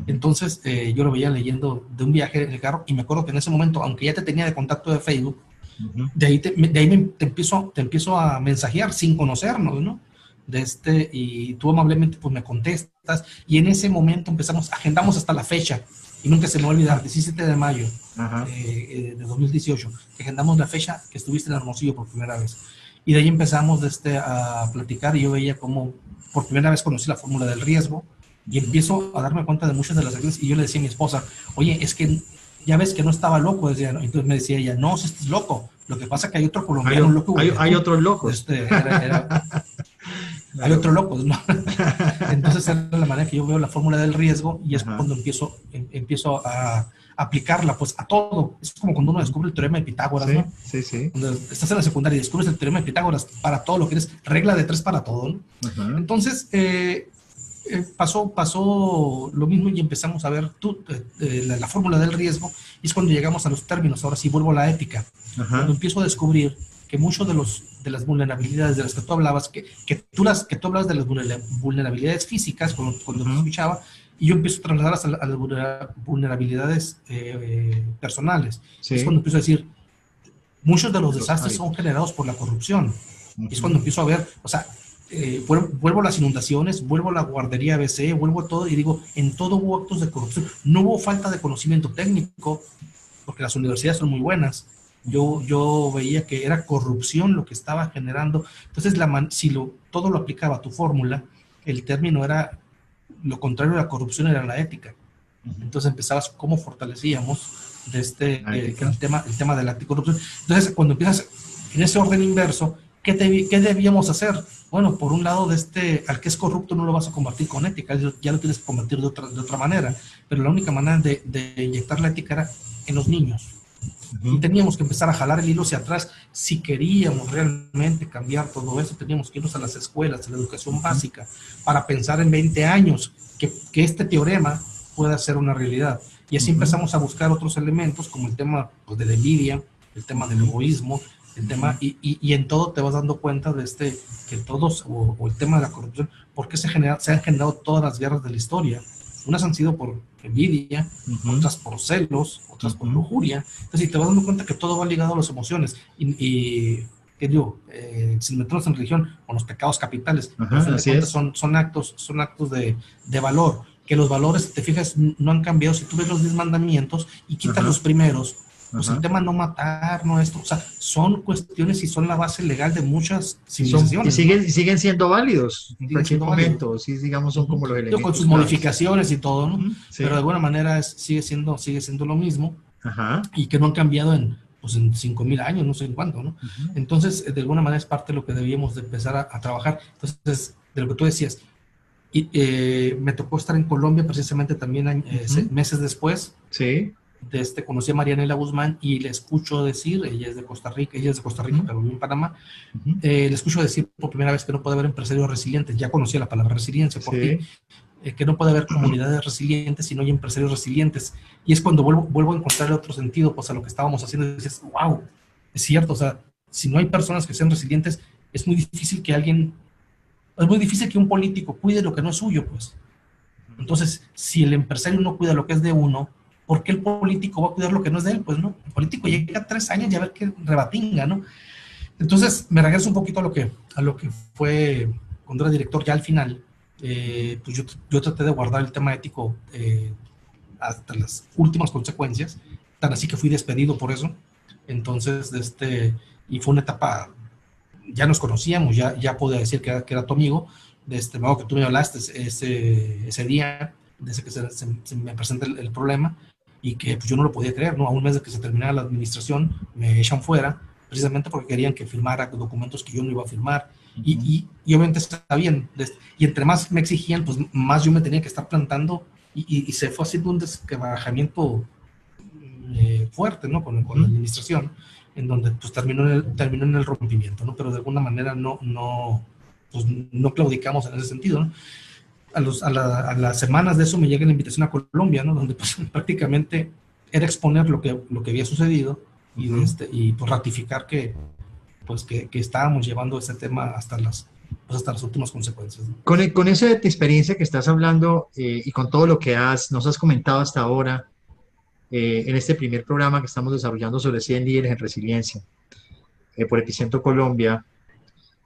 Entonces, yo lo veía leyendo de un viaje en el carro, y me acuerdo que en ese momento, aunque ya te tenía de contacto de Facebook, de ahí te empiezo a mensajear sin conocernos, ¿no? Y tú amablemente pues me contestas, y en ese momento agendamos hasta la fecha. Y nunca se me va a olvidar, 17 de mayo de 2018, que agendamos la fecha que estuviste en Hermosillo por primera vez. Y de ahí empezamos a platicar, y yo veía cómo por primera vez conocí la fórmula del riesgo, y empiezo a darme cuenta de muchas de las acciones. Y yo le decía a mi esposa, oye, es que ya ves que no estaba loco. Entonces me decía ella, no, si estás loco. Lo que pasa es que hay otro colombiano loco. Hay otros locos. Hay otros locos, ¿no? Entonces, esa es la manera que yo veo la fórmula del riesgo, y es cuando empiezo a aplicarla pues a todo. Es como cuando uno descubre el teorema de Pitágoras, Sí, ¿no? sí, sí. Cuando estás en la secundaria y descubres el teorema de Pitágoras para todo lo que eres, regla de tres para todo, ¿no? Ajá. Entonces, pasó lo mismo y empezamos a ver la fórmula del riesgo, y es cuando llegamos a los términos. Ahora sí vuelvo a la ética. Ajá. Cuando empiezo a descubrir que muchos de las vulnerabilidades de las que tú hablabas, que tú hablabas de las vulnerabilidades físicas cuando te escuchaba, y yo empiezo a trasladarlas a las vulnerabilidades personales. Sí. Es cuando empiezo a decir, muchos de los Los desastres son hábitos. generados por la corrupción. Y es Ujú. cuando empiezo a ver, o sea, vuelvo a las inundaciones, vuelvo a la guardería ABC, vuelvo a todo y digo, en todo hubo actos de corrupción. No hubo falta de conocimiento técnico, porque las universidades son muy buenas. Yo veía que era corrupción lo que estaba generando. Entonces, si todo lo aplicaba a tu fórmula, el término era, lo contrario a la corrupción era la ética. Entonces empezabas cómo fortalecíamos el tema de la anticorrupción. Entonces, cuando empiezas en ese orden inverso, ¿qué debíamos hacer? Bueno, por un lado, al que es corrupto no lo vas a combatir con ética, ya lo tienes que combatir de otra manera, pero la única manera de inyectar la ética era en los niños. Y teníamos que empezar a jalar el hilo hacia atrás. Si queríamos realmente cambiar todo eso, teníamos que irnos a las escuelas, a la educación básica, para pensar en 20 años que este teorema pueda ser una realidad. Y así empezamos a buscar otros elementos, como el tema pues, de la envidia, el tema del egoísmo, el tema, y en todo te vas dando cuenta de que todos, o el tema de la corrupción, ¿por qué se han generado todas las guerras de la historia? Unas han sido por envidia, otras por celos, otras por lujuria. Entonces, si te vas dando cuenta que todo va ligado a las emociones, ¿qué digo? Sin meternos en religión, con los pecados capitales, Ajá, pero al fin de así cuentas es. son actos de valor, que los valores, te fijas, no han cambiado. Si tú ves los 10 mandamientos y quitas Ajá. los primeros, pues Ajá. el tema no matar, no esto, o sea, son cuestiones y son la base legal de muchas Y civilizaciones, ¿no? siguen siendo válidos en Siguen cualquier siendo válidos. momento, sí, digamos, son como los Yo, con elementos sus claves. modificaciones y todo, ¿no? Sí. Pero de alguna manera sigue siendo lo mismo, Ajá. y que no han cambiado pues en 5,000 años, no sé en cuánto, ¿no? Entonces, de alguna manera es parte de lo que debíamos de empezar a trabajar. Entonces, de lo que tú decías, y, me tocó estar en Colombia precisamente también meses después. Sí. Conocí a Marianela Guzmán y le escucho decir, ella es de Costa Rica, pero vive en Panamá, le escucho decir por primera vez que no puede haber empresarios resilientes. Ya conocía la palabra resiliencia por ti, que no puede haber comunidades resilientes si no hay empresarios resilientes. Y es cuando vuelvo a encontrar otro sentido pues, a lo que estábamos haciendo. Y dices, wow, es cierto, o sea, si no hay personas que sean resilientes, es muy difícil que un político cuide lo que no es suyo, pues. Entonces, si el empresario no cuida lo que es de uno, ¿por qué el político va a cuidar lo que no es de él? Pues no, el político llega 3 años y a ver qué rebatinga, ¿no? Entonces, me regreso un poquito a lo que fue cuando era director ya al final. Pues yo traté de guardar el tema ético hasta las últimas consecuencias, tan así que fui despedido por eso. Entonces, y fue una etapa, ya nos conocíamos, ya podía decir que era tu amigo, modo que tú me hablaste ese día, desde que se me presenta el problema, y que pues, yo no lo podía creer, ¿no? A un mes de que se terminara la administración, me echan fuera, precisamente porque querían que firmara documentos que yo no iba a firmar, y obviamente está bien, y entre más me exigían, pues más yo me tenía que estar plantando, y se fue haciendo un desquebrajamiento fuerte, ¿no? Con la administración, en donde pues terminó en el rompimiento, ¿no? Pero de alguna manera pues, no claudicamos en ese sentido, ¿no? A las semanas de eso me llega la invitación a Colombia, ¿no? Donde pues prácticamente era exponer lo que había sucedido, y pues ratificar que estábamos llevando ese tema hasta las últimas consecuencias, ¿no? Con esa de tu experiencia que estás hablando y con todo lo que nos has comentado hasta ahora en este primer programa que estamos desarrollando sobre 100 líderes en resiliencia por Epicentro Colombia,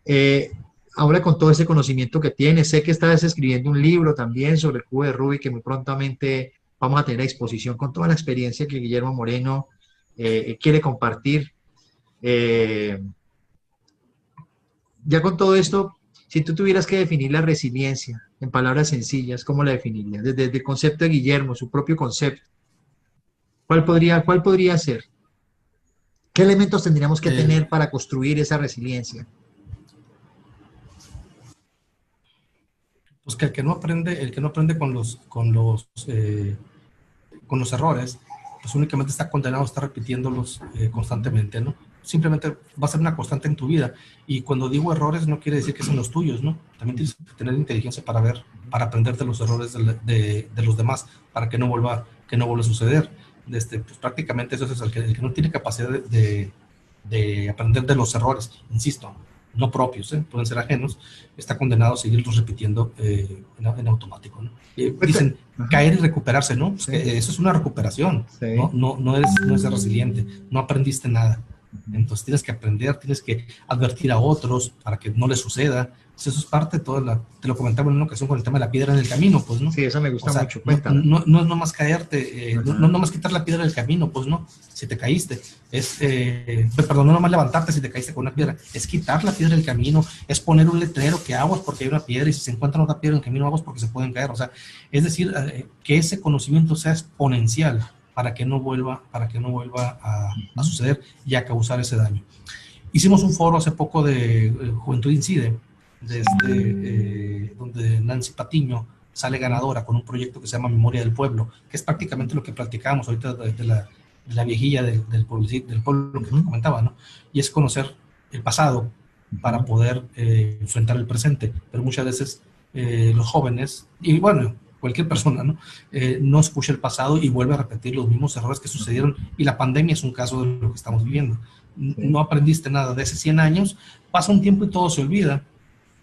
eh, ahora con todo ese conocimiento que tienes, sé que estás escribiendo un libro también sobre el cubo de Rubik que muy prontamente vamos a tener a exposición con toda la experiencia que Guillermo Moreno quiere compartir. Eh, ya con todo esto, si tú tuvieras que definir la resiliencia en palabras sencillas, ¿cómo la definirías? Desde el concepto de Guillermo, su propio concepto, ¿cuál podría ser? ¿Qué elementos tendríamos que Eh, tener para construir esa resiliencia? pues que el que no aprende con los errores, pues únicamente está condenado a estar repitiéndolos constantemente, ¿no? Simplemente va a ser una constante en tu vida. Y cuando digo errores, no quiere decir que sean los tuyos, ¿no? También tienes que tener inteligencia para ver, para aprender de los errores de los demás, para que no vuelva a suceder. Pues prácticamente eso es el que no tiene capacidad de aprender de los errores, insisto, no propios, pueden ser ajenos, está condenado a seguirlos repitiendo en automático, ¿no? Dicen caer y recuperarse, ¿no? Pues eso es una recuperación, sí. No eres resiliente, no aprendiste nada. Entonces tienes que aprender, tienes que advertir a otros para que no les suceda. Pues eso es parte de todo, te lo comentaba en una ocasión con el tema de la piedra en el camino, pues, ¿no? Sí, eso me gusta mucho. No es nomás caerte, no es nomás quitar la piedra del camino, pues no, si te caíste, no nomás levantarte si te caíste con una piedra, es quitar la piedra del camino, es poner un letrero que aguas porque hay una piedra y si se encuentra otra piedra en el camino aguas porque se pueden caer, o sea, es decir, que ese conocimiento sea exponencial para que no vuelva a suceder y a causar ese daño. Hicimos un foro hace poco de Juventud Incide, donde Nancy Patiño sale ganadora con un proyecto que se llama Memoria del Pueblo, que es prácticamente lo que platicábamos ahorita de la viejilla del pueblo que te comentaba, ¿no? Y es conocer el pasado para poder enfrentar el presente, pero muchas veces los jóvenes, y bueno, cualquier persona, ¿no? No escucha el pasado y vuelve a repetir los mismos errores que sucedieron, y la pandemia es un caso de lo que estamos viviendo. No aprendiste nada de hace 100 años, pasa un tiempo y todo se olvida.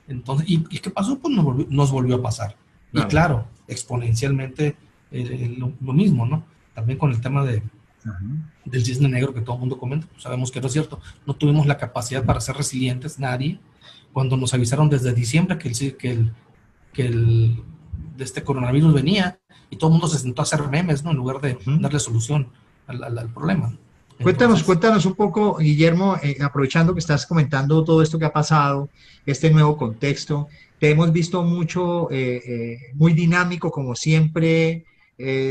Entonces, ¿y qué pasó? Pues nos volvió a pasar. Claro. Y claro, exponencialmente lo mismo, ¿no? También con el tema del cisne negro que todo el mundo comenta, pues sabemos que no es cierto. No tuvimos la capacidad para ser resilientes, nadie, cuando nos avisaron desde diciembre que este coronavirus venía y todo el mundo se sentó a hacer memes, ¿no? En lugar de darle solución al problema. Cuéntanos un poco, Guillermo, aprovechando que estás comentando todo esto que ha pasado, este nuevo contexto, te hemos visto mucho, muy dinámico como siempre,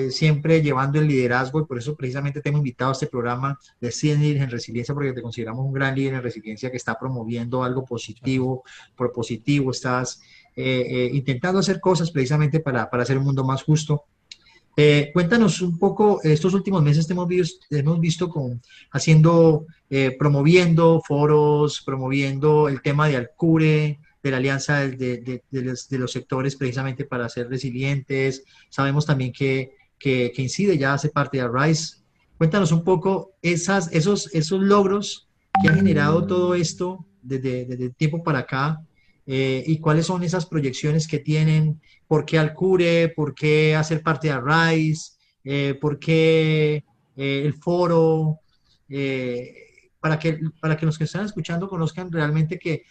siempre llevando el liderazgo, y por eso precisamente te hemos invitado a este programa de 100 líderes en resiliencia, porque te consideramos un gran líder en resiliencia que está promoviendo algo positivo, propositivo, estás intentando hacer cosas precisamente para hacer un mundo más justo. Cuéntanos un poco, estos últimos meses te hemos visto promoviendo foros, promoviendo el tema de Alcure, de la alianza de los sectores precisamente para ser resilientes. Sabemos también que Incide ya hace parte de Arise. Cuéntanos un poco esos logros que ha generado todo esto desde tiempo para acá. Y cuáles son esas proyecciones que tienen, por qué Alcure, por qué hacer parte de Arise, por qué el foro, para que los que están escuchando conozcan realmente que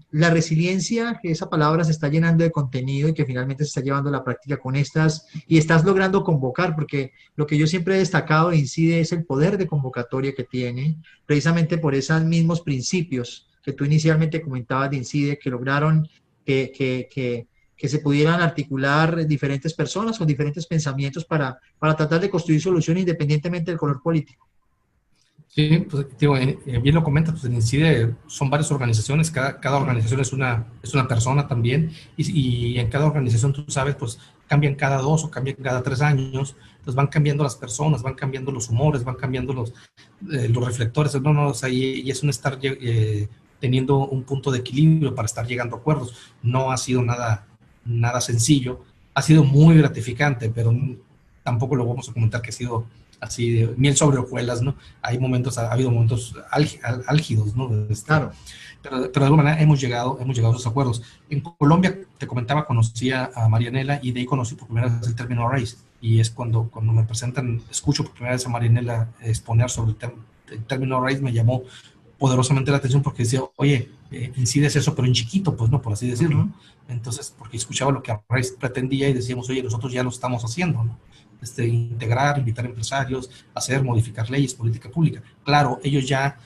la resiliencia, que esa palabra se está llenando de contenido y que finalmente se está llevando a la práctica con estas, y estás logrando convocar, porque lo que yo siempre he destacado de Incide es el poder de convocatoria que tiene, precisamente por esos mismos principios que tú inicialmente comentabas de Incide, que lograron que se pudieran articular diferentes personas con diferentes pensamientos para tratar de construir soluciones independientemente del color político. Sí, pues digo, bien lo comentas, pues en Incide son varias organizaciones, cada organización es una persona también, y en cada organización, tú sabes, pues cambian cada 2 o cambian cada 3 años, pues van cambiando las personas, van cambiando los humores, van cambiando los reflectores, o sea, y es un estar teniendo un punto de equilibrio para estar llegando a acuerdos. No ha sido nada sencillo, ha sido muy gratificante, pero tampoco lo vamos a comentar que ha sido así de miel sobre hojuelas, ¿no? Ha habido momentos álgidos, ¿no? Claro. Pero de alguna manera hemos llegado a esos acuerdos. En Colombia, te comentaba, conocí a Marianela y de ahí conocí por primera vez el término Arise. Y es cuando me presentan, escucho por primera vez a Marianela exponer sobre el término Arise, me llamó poderosamente la atención porque decía, oye, Incide es eso, pero en chiquito, pues no, por así decirlo. Entonces, porque escuchaba lo que Arise pretendía y decíamos, oye, nosotros ya lo estamos haciendo, ¿no? Integrar, invitar empresarios, modificar leyes, política pública. Claro, ellos ya,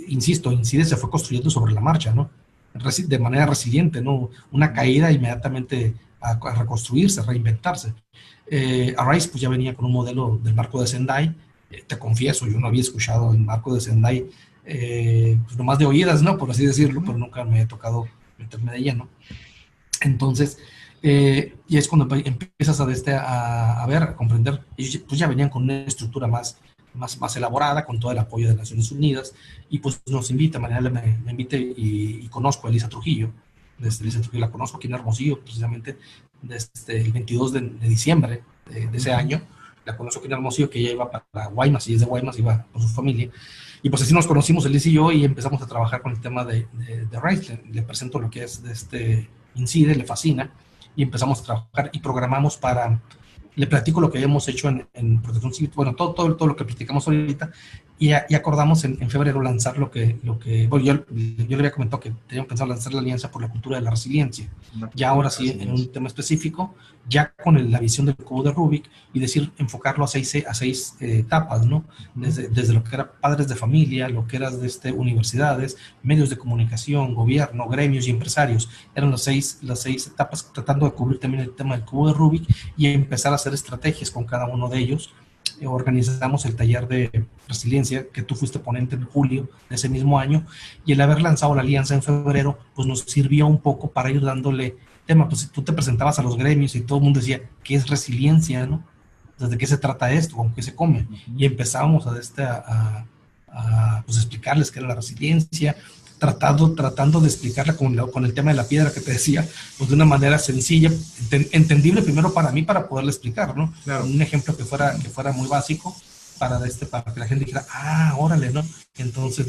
insisto, Incide se fue construyendo sobre la marcha, ¿no? De manera resiliente, ¿no? Una caída inmediatamente a reconstruirse, a reinventarse. Arise pues ya venía con un modelo del marco de Sendai. Te confieso, yo no había escuchado el marco de Sendai, pues nomás de oídas, ¿no? Por así decirlo, pero nunca me he tocado meterme de lleno. Entonces, Y es cuando empiezas a ver, a comprender. Ellos pues ya venían con una estructura más elaborada, con todo el apoyo de Naciones Unidas, y pues nos invita, Mariana me invita y conozco a Elisa Trujillo. Elisa Trujillo la conozco aquí en Hermosillo, precisamente desde el 22 de diciembre de ese año. La conozco aquí en Hermosillo, que ella iba para Guaymas, y es de Guaymas, iba con su familia. Y pues así nos conocimos, Elisa y yo, y empezamos a trabajar con el tema de RISE. Le presento lo que es INCIDE, le fascina, y empezamos a trabajar y programamos le platico lo que habíamos hecho en Protección Civil, bueno, todo lo que platicamos ahorita, y acordamos en febrero lanzar bueno, yo le había comentado que teníamos pensado lanzar la Alianza por la Cultura de la Resiliencia, ya ahora sí en un tema específico, ya con la visión del cubo de Rubik, y enfocarlo a seis etapas, ¿no? Desde lo que era padres de familia, lo que era universidades, medios de comunicación, gobierno, gremios y empresarios, eran las seis etapas, tratando de cubrir también el tema del cubo de Rubik y empezar a hacer estrategias con cada uno de ellos. Organizamos el taller de resiliencia que tú fuiste ponente en julio de ese mismo año, y el haber lanzado la alianza en febrero pues nos sirvió un poco para ir dándole tema. Pues si tú te presentabas a los gremios y todo el mundo decía, ¿qué es resiliencia, no? ¿De qué se trata esto? ¿Con qué se come? Y empezábamos a pues explicarles qué era la resiliencia, tratando de explicarla con el tema de la piedra que te decía, pues de una manera sencilla, entendible primero para mí, para poderle explicar, ¿no? Claro. Un ejemplo que fuera muy básico para que la gente dijera, órale, ¿no? Entonces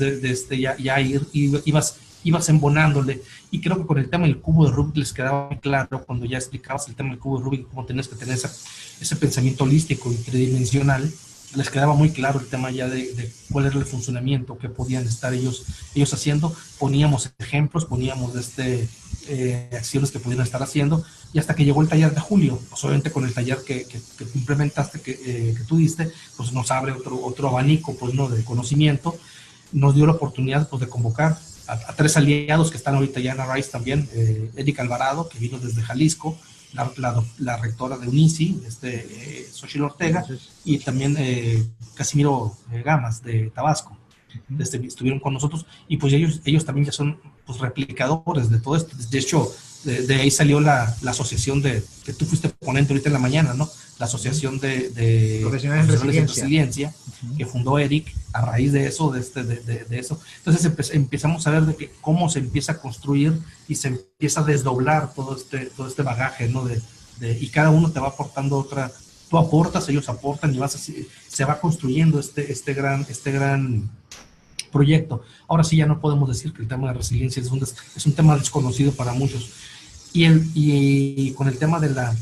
ibas embonándole, y creo que con el tema del cubo de Rubik les quedaba muy claro cuando ya explicabas el tema del cubo de Rubik, cómo tenías que tener ese pensamiento holístico y tridimensional. Les quedaba muy claro el tema ya de cuál era el funcionamiento, qué podían estar ellos haciendo. Poníamos ejemplos, poníamos acciones que podían estar haciendo, y hasta que llegó el taller de julio, pues obviamente con el taller que implementaste, que tú diste, pues nos abre otro abanico, pues, ¿no?, de conocimiento. Nos dio la oportunidad, pues, de convocar a 3 aliados que están ahorita ya en la RISE también. Erika Alvarado, que vino desde Jalisco, la rectora de UNICI, Xochitl Ortega, y también Casimiro Gamas de Tabasco. Estuvieron con nosotros, y pues ellos también ya son, pues, replicadores de todo esto. De hecho, de ahí salió la asociación que tú fuiste ponente ahorita en la mañana, ¿no? La asociación de profesionales de resiliencia, que fundó Eric a raíz de eso, de eso. Entonces empezamos a ver de que cómo se empieza a construir y se empieza a desdoblar todo este bagaje, ¿no? Y cada uno te va aportando tú aportas, ellos aportan, y se va construyendo este gran proyecto. Ahora sí ya no podemos decir que el tema de resiliencia es un tema desconocido para muchos. Y con el tema de la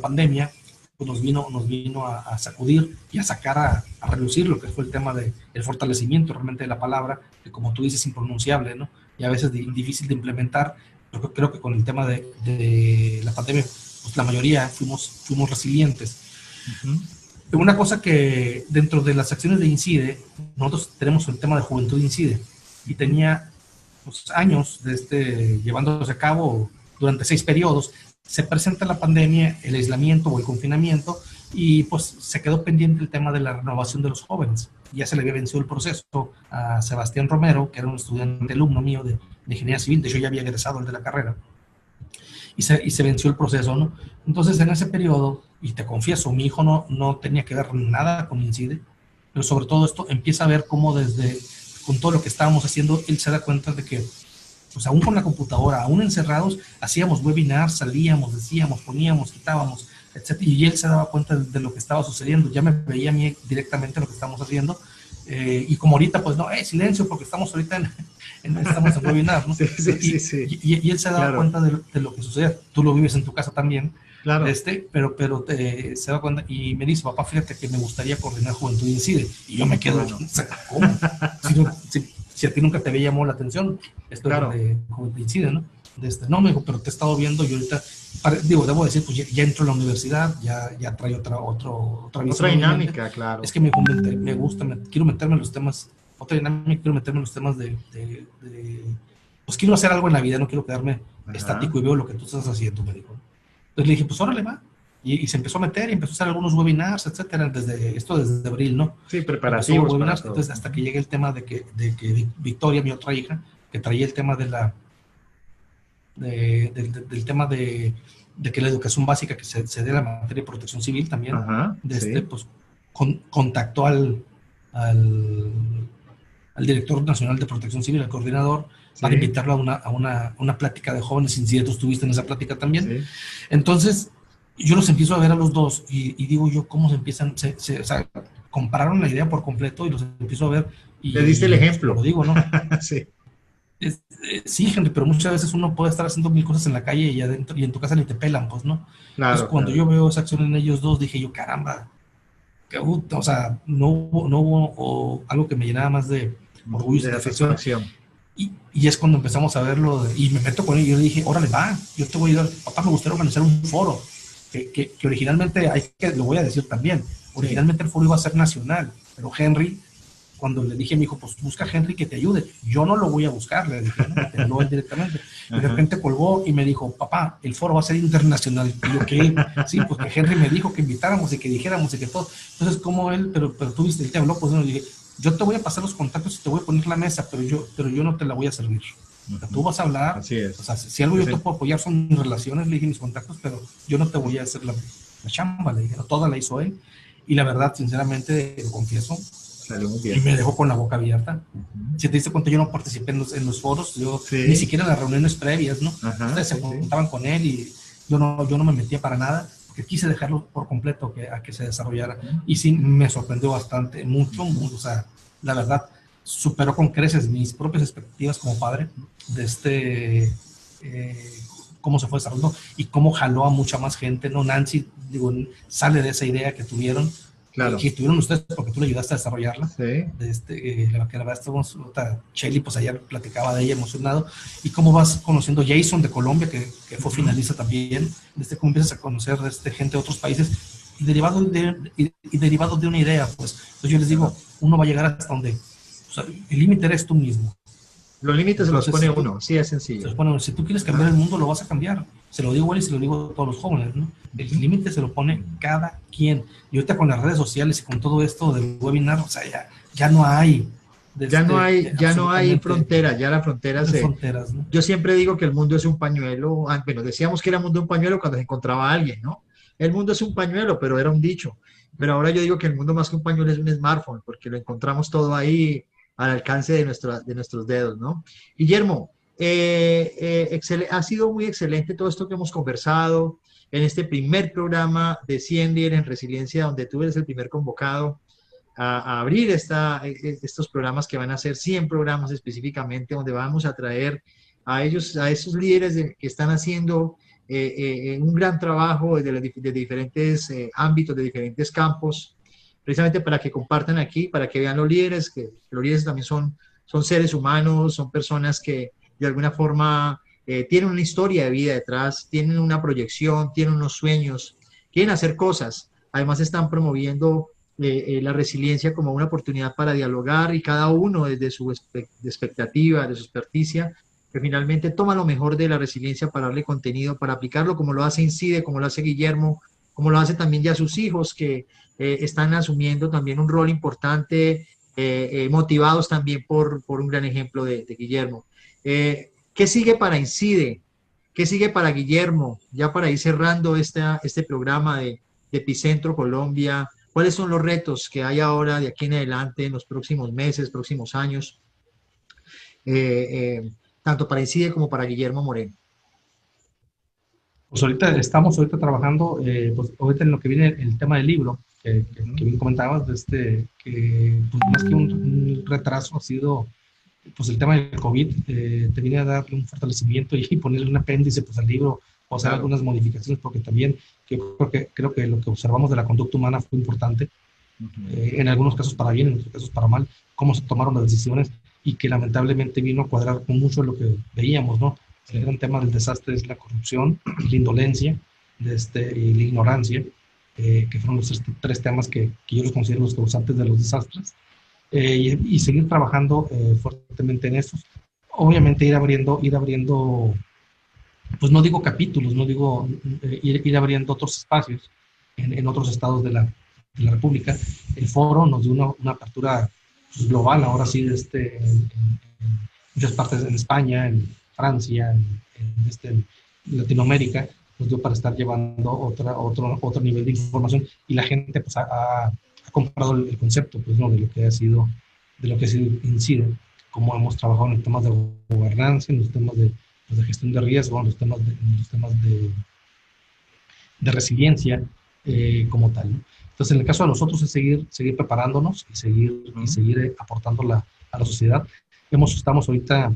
pandemia, pues nos vino a sacudir y a sacar a relucir lo que fue el tema del fortalecimiento realmente de la palabra, que, como tú dices, es impronunciable, ¿no? Y a veces difícil de implementar. Pero creo que con el tema de la pandemia, pues la mayoría fuimos resilientes. Una cosa que dentro de las acciones de INCIDE, nosotros tenemos el tema de Juventud INCIDE, y tenía, pues, años llevándose a cabo durante 6 periodos. Se presenta la pandemia, el aislamiento o el confinamiento, y pues se quedó pendiente el tema de la renovación de los jóvenes. Ya se le había vencido el proceso a Sebastián Romero, que era un estudiante alumno mío de Ingeniería Civil. De hecho, ya había egresado el de la carrera, y se venció el proceso, ¿no? Entonces, en ese periodo, y te confieso, mi hijo no tenía que ver nada con INCIDE, pero sobre todo esto empieza a ver cómo con todo lo que estábamos haciendo, él se da cuenta de que, pues, aún con la computadora, aún encerrados, hacíamos webinars, salíamos, decíamos, poníamos, quitábamos, etc. Y él se daba cuenta de lo que estaba sucediendo. Ya me veía a mí directamente lo que estábamos haciendo, y como ahorita, pues, no, silencio, porque estamos ahorita estamos en webinar, ¿no? Sí. Y él se daba cuenta de lo que sucedía. Tú lo vives en tu casa también, claro. Pero se da cuenta y me dice, papá, fíjate que me gustaría coordinar Juventud INCIDE. Y yo me quedo, ¿cómo? Si a ti nunca te había llamado la atención esto, claro, de Juventud INCIDE, ¿no? No, me dijo, pero te he estado viendo, y ahorita, debo decir, pues ya entro a la universidad, ya trae otra visión. Otra dinámica, claro. Es que me gusta, quiero meterme en los temas, otra dinámica, quiero meterme en los temas pues quiero hacer algo en la vida, no quiero quedarme estático y veo lo que tú estás haciendo, me dijo. Entonces le dije, pues órale, va. Y se empezó a meter y empezó a hacer algunos webinars, etcétera, desde abril, ¿no? Sí, preparativos. Webinars, entonces, hasta que llegue el tema de que Victoria, mi otra hija, que traía el tema del tema de de que la educación básica que se dé la materia de protección civil también, Ajá, sí, pues contactó al director nacional de protección civil, al coordinador, para sí, invitarlo a una plática de jóvenes, sin si tú estuviste en esa plática también. sí. Entonces, yo los empiezo a ver a los dos y digo yo, ¿cómo se empiezan? O sea, compraron la idea por completo y los empiezo a ver Le diste el y pues, como lo ejemplo. digo, ¿no? Sí, Sí, Henry, pero muchas veces uno puede estar haciendo mil cosas en la calle y adentro y en tu casa ni te pelan, pues, ¿no? Entonces, claro, cuando claro. yo veo esa acción en ellos dos, dije yo, caramba, o sea, no hubo algo que me llenaba más de orgullo y De satisfacción. satisfacción. Y es cuando empezamos a verlo, y me meto con él y yo le dije, órale, va, yo te voy a ayudar. Papá, me gustaría organizar un foro, que originalmente, lo voy a decir también, originalmente el foro iba a ser nacional, pero Henry, cuando le dije a mi hijo, pues busca a Henry que te ayude, yo no lo voy a buscar, le dije, ¿no? Me habló él directamente, y de repente colgó y me dijo, papá, el foro va a ser internacional, y yo, ¿qué? Sí, pues que Henry me dijo que invitáramos y que dijéramos y que todo, entonces como él, pero tú viste, él te habló, pues no, le dije, yo te voy a pasar los contactos y te voy a poner la mesa, pero yo no te la voy a servir. O sea, tú vas a hablar, Así es. o sea, si algo yo te puedo apoyar son mis relaciones, le dije mis contactos, pero yo no te voy a hacer la chamba, le dije, no, toda la hizo él, y la verdad, sinceramente, lo confieso, Salió muy y bien. me dejó con la boca abierta. Si te diste cuenta, yo no participé en los foros, yo ni siquiera en las reuniones previas, ¿no? Ustedes se juntaban con él y yo no me metía para nada, porque quise dejarlo por completo a que se desarrollara. Y sí, me sorprendió bastante, mucho, o sea, la verdad, superó con creces mis propias expectativas como padre de cómo se fue desarrollando y cómo jaló a mucha más gente, ¿no? Nancy, digo, sale de esa idea que tuvieron, Claro. que tuvieron ustedes porque tú le ayudaste a desarrollarla. Sí. La verdad, estamos, Shelly, pues ayer platicaba de ella emocionado. Y cómo vas conociendo Jason de Colombia, que fue finalista también, cómo empiezas a conocer gente de otros países y derivado de una idea, pues. Entonces yo les digo, uno va a llegar hasta donde, o sea, el límite eres tú mismo. Los límites Entonces, se los pone uno, sí es sencillo. Bueno, si tú quieres cambiar el mundo, lo vas a cambiar. Se lo digo a él y se lo digo a todos los jóvenes, ¿no? El límite se lo pone cada quien. Y ahorita con las redes sociales y con todo esto del webinar, o sea, ya no hay. Ya no hay frontera, ya la frontera se... fronteras, ¿no? Yo siempre digo que el mundo es un pañuelo. Bueno, decíamos que era el mundo un pañuelo cuando se encontraba alguien, ¿no? El mundo es un pañuelo, pero era un dicho. Pero ahora yo digo que el mundo más que un pañuelo es un smartphone, porque lo encontramos todo ahí al alcance de nuestros dedos, ¿no? Guillermo, ha sido muy excelente todo esto que hemos conversado en este primer programa de 100 Líderes en Resiliencia, donde tú eres el primer convocado a abrir estos programas que van a ser 100 programas específicamente, donde vamos a traer a ellos, a esos líderes que están haciendo un gran trabajo de diferentes ámbitos, de diferentes campos, precisamente para que compartan aquí, para que vean los líderes, que los líderes también son seres humanos, son personas que de alguna forma tienen una historia de vida detrás, tienen una proyección, tienen unos sueños, quieren hacer cosas, además están promoviendo la resiliencia como una oportunidad para dialogar y cada uno desde su expectativa, de su experticia, que finalmente toma lo mejor de la resiliencia para darle contenido, para aplicarlo como lo hace Incide, como lo hace Guillermo, como lo hace también ya sus hijos que están asumiendo también un rol importante, motivados también por un gran ejemplo de Guillermo. ¿Qué sigue para Incide? ¿Qué sigue para Guillermo? Ya para ir cerrando este programa de Epicentro Colombia, ¿cuáles son los retos que hay ahora de aquí en adelante, en los próximos meses, próximos años, tanto para Incide como para Guillermo Moreno? Pues estamos trabajando, pues ahorita en lo que viene el tema del libro, que bien comentabas, que pues más que un retraso ha sido pues el tema del COVID, te viene a darle un fortalecimiento y ponerle un apéndice pues al libro o hacer algunas modificaciones, porque también creo que lo que observamos de la conducta humana fue importante, en algunos casos para bien, en otros casos para mal, cómo se tomaron las decisiones y que lamentablemente vino a cuadrar con mucho de lo que veíamos, ¿no? El gran tema del desastre es la corrupción, la indolencia y la ignorancia, que fueron los tres temas que yo los considero los causantes de los desastres. Y seguir trabajando fuertemente en estos. Obviamente ir abriendo, pues no digo capítulos, no digo ir abriendo otros espacios en otros estados de la República. El foro nos dio una apertura pues, global, ahora sí, en muchas partes, en España, en Francia, en Latinoamérica, nos dio para estar llevando otro nivel de información, y la gente pues ha comprado el concepto, pues, ¿no? De lo que ha sido, INCIDE, cómo hemos trabajado en los temas de gobernanza, en los temas pues, de gestión de riesgo, en los temas de resiliencia, como tal, ¿no? Entonces, en el caso de nosotros es seguir preparándonos y seguir aportando a la sociedad. Estamos ahorita,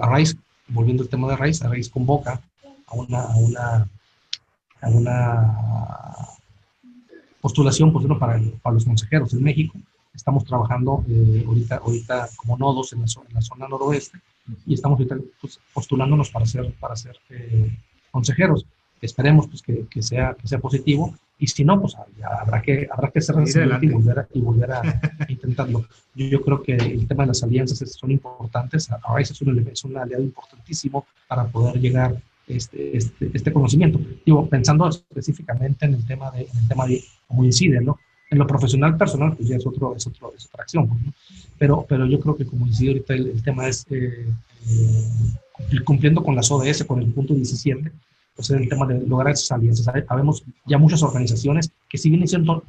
Arise, volviendo al tema de Arise, Arise convoca a una postulación, por ejemplo, para los consejeros en México. Estamos trabajando ahorita como nodos en la zona noroeste, y estamos ahorita pues, postulándonos para ser consejeros. Esperemos pues, que sea positivo, y si no, pues habrá que ser resiliente y volver a intentarlo. Yo creo que el tema de las alianzas son importantes. Arise es un aliado importantísimo para poder llegar este conocimiento. Digo, pensando específicamente en el tema de cómo incide, ¿no? En lo profesional, personal, pues ya es otra acción, ¿no? Pero yo creo que como incide ahorita el tema es cumpliendo con las ODS, con el punto 17, pues el tema de lograr esas alianzas. Sabemos ya muchas organizaciones que, si bien diciendo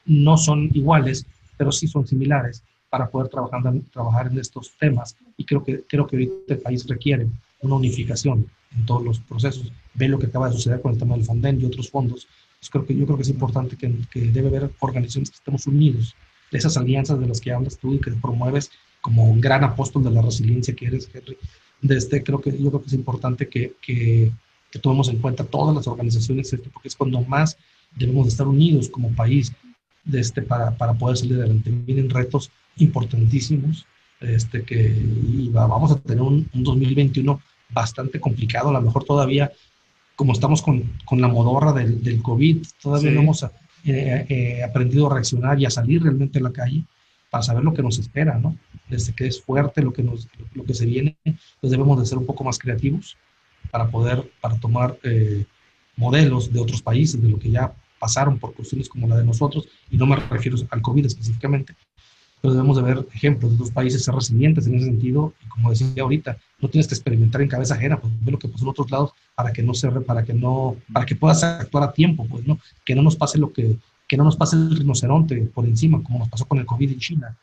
no son iguales, pero sí son similares para poder trabajar en estos temas, y creo que ahorita el país requiere una unificación en todos los procesos. Ve lo que acaba de suceder con el tema del Fonden y otros fondos. Pues yo creo que es importante que debe haber organizaciones que estemos unidos, de esas alianzas de las que hablas tú y que promueves como un gran apóstol de la resiliencia que eres, Henry. Yo creo que es importante que tomemos en cuenta todas las organizaciones, porque es cuando más debemos de estar unidos como país para poder salir adelante. Vienen retos importantísimos, y vamos a tener un 2021 bastante complicado, a lo mejor todavía, como estamos con la modorra del COVID, todavía Sí. no hemos aprendido a reaccionar y a salir realmente a la calle para saber lo que nos espera, ¿no? Desde que es fuerte lo que se viene, pues debemos de ser un poco más creativos para tomar modelos de otros países, de lo que ya pasaron por cuestiones como la de nosotros, y no me refiero al COVID específicamente, pero debemos de ver ejemplos de otros países, ser resilientes en ese sentido, y como decía ahorita, no tienes que experimentar en cabeza ajena, pues ve lo que pasó en otros lados para que puedas actuar a tiempo, pues, ¿no? Que no nos pase que no nos pase el rinoceronte por encima, como nos pasó con el COVID en China,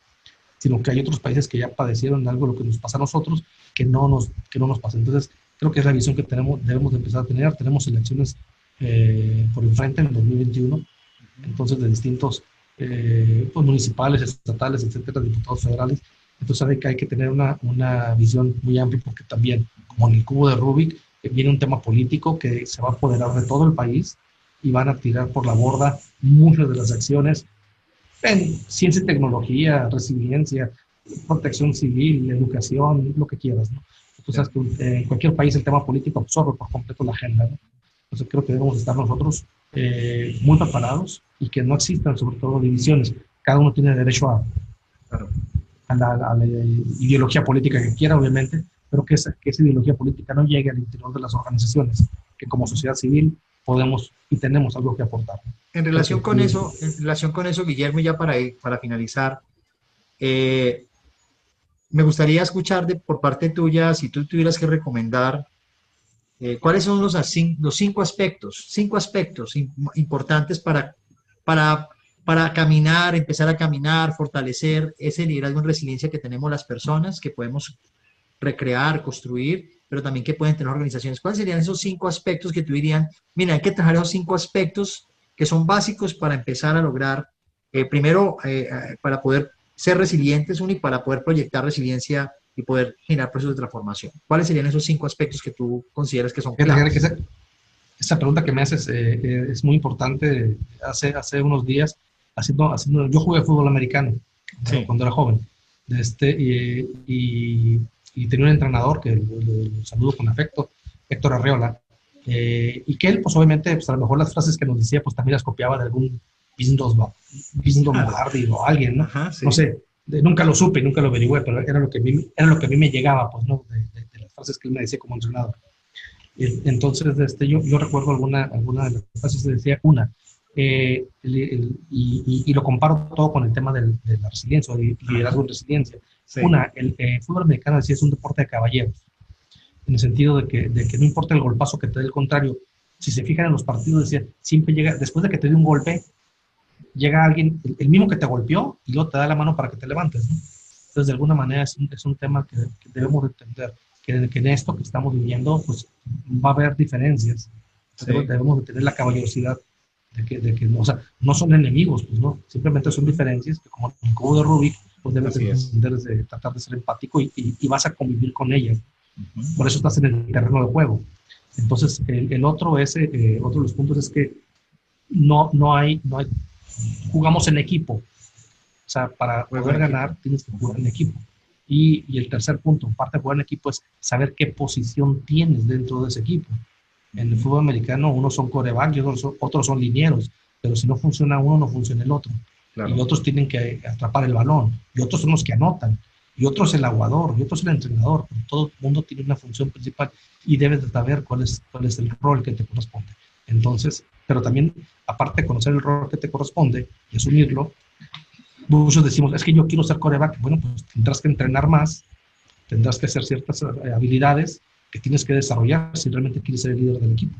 sino que hay otros países que ya padecieron algo lo que nos pasa a nosotros, que no nos pasa. Entonces, creo que es la visión que debemos de empezar a tener. Tenemos elecciones por enfrente en el 2021, entonces de distintos pues, municipales, estatales, etcétera, diputados federales. Entonces hay que tener una visión muy amplia, porque también, como en el cubo de Rubik, viene un tema político que se va a apoderar de todo el país, y van a tirar por la borda muchas de las acciones en ciencia y tecnología, resiliencia, protección civil, educación, lo que quieras, ¿no? Entonces, en cualquier país el tema político absorbe por completo la agenda, ¿no? Entonces, creo que debemos estar nosotros muy preparados, y que no existan, sobre todo, divisiones. Cada uno tiene derecho a la ideología política que quiera, obviamente, pero que esa ideología política no llegue al interior de las organizaciones, que como sociedad civil podemos y tenemos algo que aportar. En relación con eso, Guillermo, y ya para finalizar, me gustaría escuchar por parte tuya, si tú tuvieras que recomendar, ¿cuáles son los 5 aspectos importantes para caminar, empezar a caminar, fortalecer ese liderazgo en resiliencia que tenemos las personas, que podemos recrear, construir, pero también que pueden tener organizaciones? ¿Cuáles serían esos 5 aspectos que tú dirían, mira, hay que trabajar esos 5 aspectos que son básicos para empezar a lograr, primero, para poder ser resilientes, y para poder proyectar resiliencia y poder generar procesos de transformación? ¿Cuáles serían esos 5 aspectos que tú consideras que son claves? Esa pregunta que me haces es muy importante. Hace unos días, yo jugué fútbol americano, Sí. cuando era joven, y tenía un entrenador que lo saludo con afecto, Héctor Arreola, y que él, pues obviamente, pues, a lo mejor las frases que nos decía, pues también las copiaba de algún Vindos Lombardi o alguien, ¿no? Ajá, sí. No sé, nunca lo supe, nunca lo averigüé, pero era lo que a mí me llegaba, pues, ¿no? De las frases que él me decía como entrenador. Entonces, yo recuerdo alguna de las frases que decía, y lo comparo todo con el tema de la resiliencia, o de liderazgo en resiliencia. Sí. El fútbol americano decía es un deporte de caballeros, en el sentido de que no importa el golpazo que te dé el contrario, Si se fijan en los partidos, decía, siempre llega, después de que te dio un golpe, llega alguien, el mismo que te golpeó, y luego te da la mano para que te levantes, ¿no? Entonces, de alguna manera, es un tema que debemos entender, que en esto que estamos viviendo, pues va a haber diferencias. Sí. Debemos de tener la caballerosidad de que o sea, no son enemigos, pues no, simplemente son diferencias que, como el cubo de Rubik, pues debes de tratar de ser empático y vas a convivir con ellas. Por eso estás en el terreno de juego. Entonces, el otro de los puntos es que no hay, jugamos en equipo. O sea, para poder ganar, tienes que jugar en equipo. Y el tercer punto, parte de jugar en equipo, es saber qué posición tienes dentro de ese equipo. En el fútbol americano, unos son quarterback y otros son linieros, pero si no funciona uno, no funciona el otro. Claro. Y otros tienen que atrapar el balón, y otros son los que anotan, y otros el aguador, y otros el entrenador. Todo el mundo tiene una función principal y debes de saber cuál es el rol que te corresponde. Entonces, pero también, aparte de conocer el rol que te corresponde y asumirlo, muchos decimos, es que yo quiero ser quarterback. Bueno, pues tendrás que entrenar más, tendrás que hacer ciertas habilidades que tienes que desarrollar si realmente quieres ser el líder del equipo.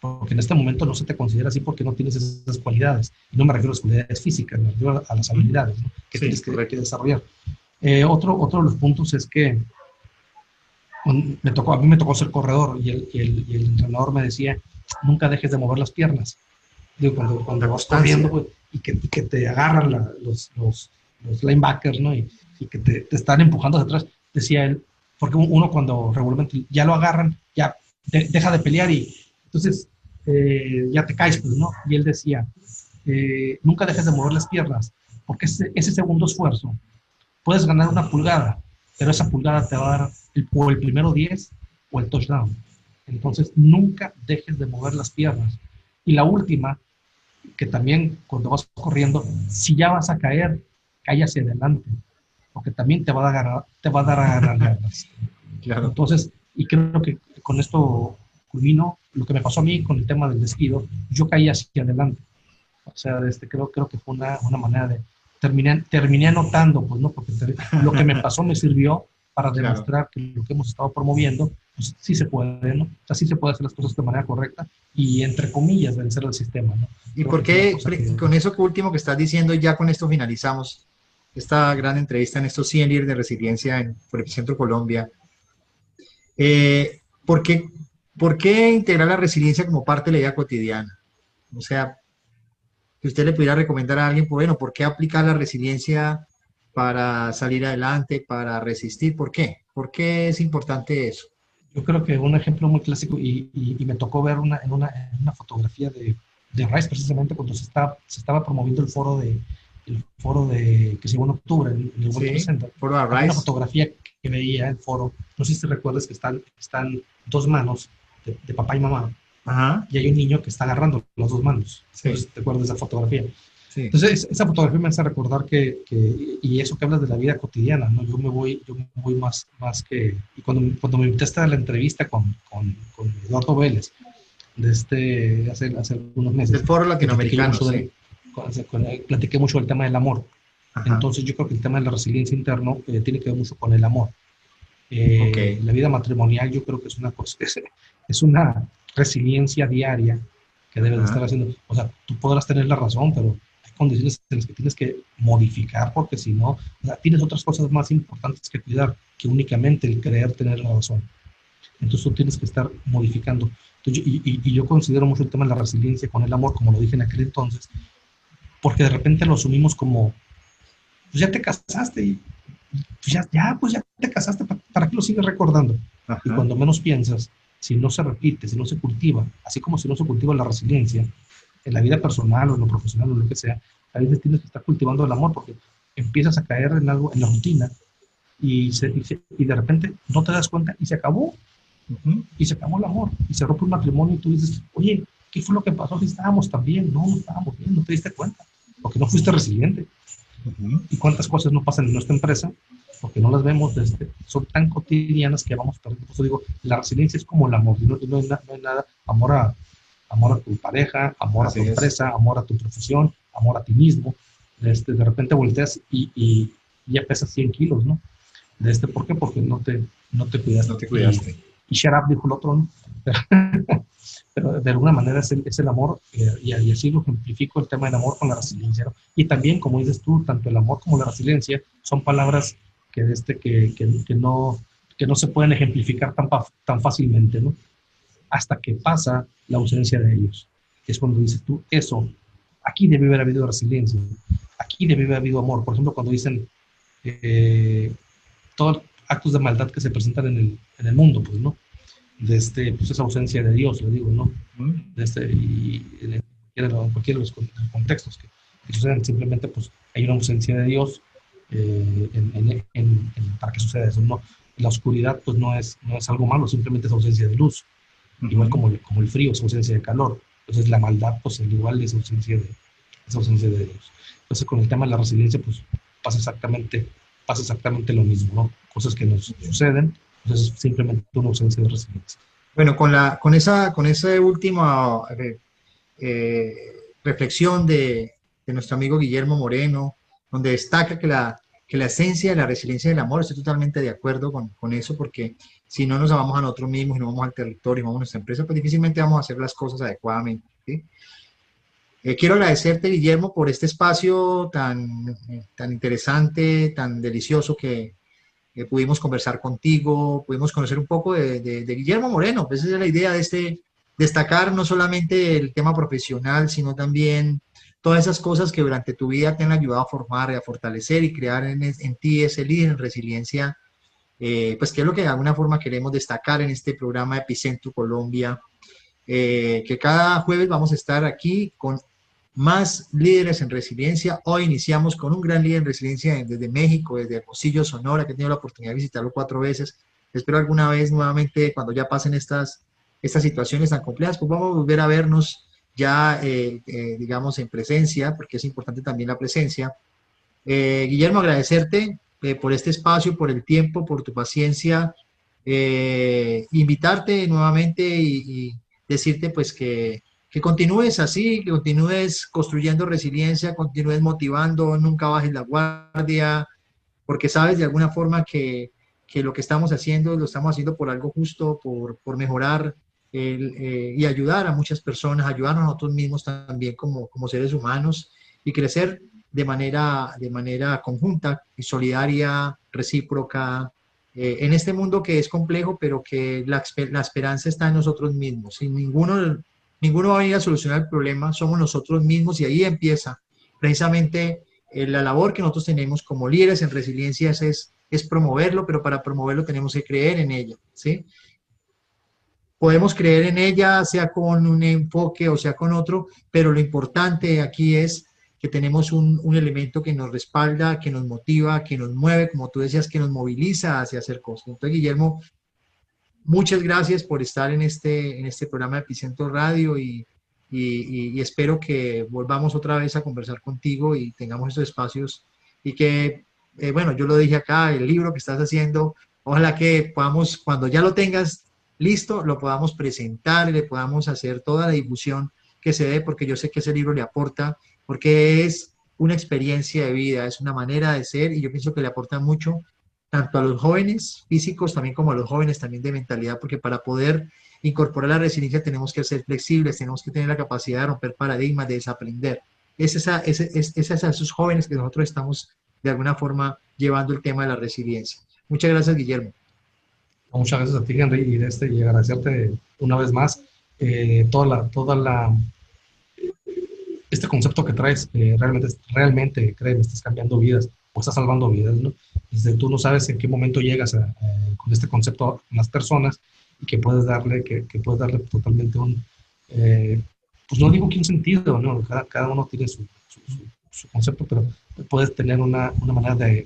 Porque en este momento no se te considera así porque no tienes esas cualidades. Y no me refiero a las cualidades físicas, me refiero a las habilidades, ¿no? Que tienes que desarrollar. Otro de los puntos es que a mí me tocó ser corredor y el entrenador me decía, nunca dejes de mover las piernas. Digo, cuando vas corriendo, pues, y que te agarran los linebackers, ¿no? Y que te están empujando hacia atrás, decía él, porque uno cuando regularmente ya lo agarran, ya deja de pelear y entonces ya te caes, pues, ¿no? Y él decía, nunca dejes de mover las piernas, porque ese segundo esfuerzo, puedes ganar una pulgada, pero esa pulgada te va a dar el primero 10 o el touchdown. Entonces, nunca dejes de mover las piernas. Y la última, que también cuando vas corriendo, si ya vas a caer, cae hacia adelante, porque también te va a dar a ganar yardas. Claro. Entonces, y creo que con esto culmino lo que me pasó a mí con el tema del despido. Yo caí hacia adelante. O sea, creo que fue una manera de... Terminé anotando, pues, ¿no? Porque lo que me pasó me sirvió para demostrar que lo que hemos estado promoviendo, pues sí se puede, ¿no? O sea, sí se puede hacer las cosas de manera correcta y, entre comillas, vencer el sistema, ¿no? ¿Y por qué, con eso último que estás diciendo, ya con esto finalizamos esta gran entrevista en estos 100 líderes de resiliencia por Epicentro Colombia? ¿Por qué integrar la resiliencia como parte de la vida cotidiana? O sea, que usted le pudiera recomendar a alguien, bueno, ¿por qué aplicar la resiliencia para salir adelante, para resistir? ¿Por qué? ¿Por qué es importante eso? Yo creo que un ejemplo muy clásico, y me tocó ver en una fotografía de Rice, precisamente cuando se estaba promoviendo el foro de que se llevó en octubre en el World Trade Center. Foro de Rice. Una fotografía que veía el foro, no sé si te recuerdas, que están dos manos de papá y mamá. Ajá. Y hay un niño que está agarrando las dos manos. Sí. Entonces, ¿te acuerdas de esa fotografía? Sí. Entonces, esa fotografía me hace recordar y eso que hablas de la vida cotidiana, ¿no? Yo me voy más que... Y cuando me invitaste a la entrevista con Eduardo Vélez, hace algunos meses. Del foro latinoamericano, platiqué mucho del tema del amor. Ajá. Entonces, yo creo que el tema de la resiliencia interno tiene que ver mucho con el amor. La vida matrimonial, yo creo que es una cosa, es una resiliencia diaria que debes de estar haciendo. O sea, tú podrás tener la razón, pero hay condiciones en las que tienes que modificar, porque si no, o sea, tienes otras cosas más importantes que cuidar que únicamente el creer tener la razón. Entonces tú tienes que estar modificando. Entonces, y yo considero mucho el tema de la resiliencia con el amor, como lo dije en aquel entonces, porque de repente lo asumimos como, pues ya te casaste y pues ya te casaste, ¿para qué lo sigues recordando? Ajá. Y cuando menos piensas, si no se repite, si no se cultiva, así como si no se cultiva la resiliencia, en la vida personal o en lo profesional o lo que sea, a veces tienes que estar cultivando el amor porque empiezas a caer en algo, en la rutina, y de repente no te das cuenta y se acabó. Y se acabó el amor, y se rompe un matrimonio y tú dices, oye, ¿qué fue lo que pasó? Si estábamos tan bien, no estábamos bien, no te diste cuenta, porque no fuiste resiliente. Y cuántas cosas no pasan en nuestra empresa porque no las vemos, son tan cotidianas que vamos perdiendo. Por eso digo, la resiliencia es como el amor, no hay nada, amor a tu pareja, amor a tu empresa, amor a tu profesión, amor a ti mismo. De repente volteas y ya pesas 100 kilos, ¿no? ¿Por qué? Porque no te cuidaste. No te cuidaste. Y shut up, dijo el otro, ¿no? pero de alguna manera es el amor, y así lo ejemplifico el tema del amor con la resiliencia, ¿no? Y también, como dices tú, tanto el amor como la resiliencia son palabras que no se pueden ejemplificar tan fácilmente, ¿no? Hasta que pasa la ausencia de ellos. Es cuando dices tú, eso, aquí debe haber habido resiliencia, aquí debe haber habido amor. Por ejemplo, cuando dicen todos actos de maldad que se presentan en el mundo, pues, ¿no? Pues esa ausencia de Dios, le digo, ¿no? Y en cualquiera de los contextos que suceden, simplemente pues hay una ausencia de Dios para que suceda eso, ¿no? La oscuridad pues no es algo malo, simplemente es ausencia de luz, igual como el frío es ausencia de calor. Entonces la maldad pues al igual es ausencia de Dios. Entonces con el tema de la resiliencia pues pasa exactamente lo mismo, ¿no? Cosas que nos suceden, pues es simplemente una ausencia de resiliencia. Bueno, con esa última reflexión de nuestro amigo Guillermo Moreno, donde destaca que la esencia de la resiliencia del amor, estoy totalmente de acuerdo con eso, porque si no nos amamos a nosotros mismos y no vamos al territorio y no vamos a nuestra empresa, pues difícilmente vamos a hacer las cosas adecuadamente, ¿sí? Quiero agradecerte, Guillermo, por este espacio tan interesante, tan delicioso que pudimos conversar contigo, pudimos conocer un poco de Guillermo Moreno. Pues esa es la idea de destacar no solamente el tema profesional, sino también todas esas cosas que durante tu vida te han ayudado a formar, a fortalecer y crear en ti ese líder en resiliencia, pues que es lo que de alguna forma queremos destacar en este programa Epicentro Colombia, que cada jueves vamos a estar aquí con más líderes en resiliencia. Hoy iniciamos con un gran líder en resiliencia desde México, desde Hermosillo, Sonora, que he tenido la oportunidad de visitarlo 4 veces. Espero alguna vez nuevamente, cuando ya pasen estas situaciones tan complejas, pues vamos a volver a vernos ya, digamos, en presencia, porque es importante también la presencia. Guillermo, agradecerte por este espacio, por el tiempo, por tu paciencia, invitarte nuevamente y decirte pues que continúes así, que continúes construyendo resiliencia, continúes motivando, nunca bajes la guardia, porque sabes de alguna forma que lo que estamos haciendo, lo estamos haciendo por algo justo, por mejorar y ayudar a muchas personas, ayudarnos a nosotros mismos también como seres humanos y crecer de manera conjunta y solidaria, recíproca, en este mundo que es complejo, pero que la esperanza está en nosotros mismos. Sin ninguno va a venir a solucionar el problema, somos nosotros mismos, y ahí empieza precisamente la labor que nosotros tenemos como líderes en resiliencia, es promoverlo, pero para promoverlo tenemos que creer en ella, ¿sí? Podemos creer en ella, sea con un enfoque o sea con otro, pero lo importante aquí es que tenemos un elemento que nos respalda, que nos motiva, que nos mueve, como tú decías, que nos moviliza hacia hacer cosas. Entonces, Guillermo, muchas gracias por estar en este programa de Epicentro Radio y espero que volvamos otra vez a conversar contigo y tengamos estos espacios y que, bueno, yo lo dije acá, el libro que estás haciendo, ojalá que podamos, cuando ya lo tengas listo, lo podamos presentar y le podamos hacer toda la difusión que se dé, porque yo sé que ese libro le aporta, porque es una experiencia de vida, es una manera de ser y yo pienso que le aporta mucho tanto a los jóvenes físicos también como a los jóvenes también de mentalidad, porque para poder incorporar la resiliencia tenemos que ser flexibles, tenemos que tener la capacidad de romper paradigmas, de desaprender. Es a esos jóvenes que nosotros estamos de alguna forma llevando el tema de la resiliencia. Muchas gracias, Guillermo. Muchas gracias a ti, Henry, y agradecerte una vez más este concepto que traes. Realmente, créeme, estás cambiando vidas o estás salvando vidas, ¿no? Tú no sabes en qué momento llegas con este concepto a las personas y que puedes darle totalmente pues no digo que un sentido, ¿no? Cada uno tiene su concepto, pero puedes tener una manera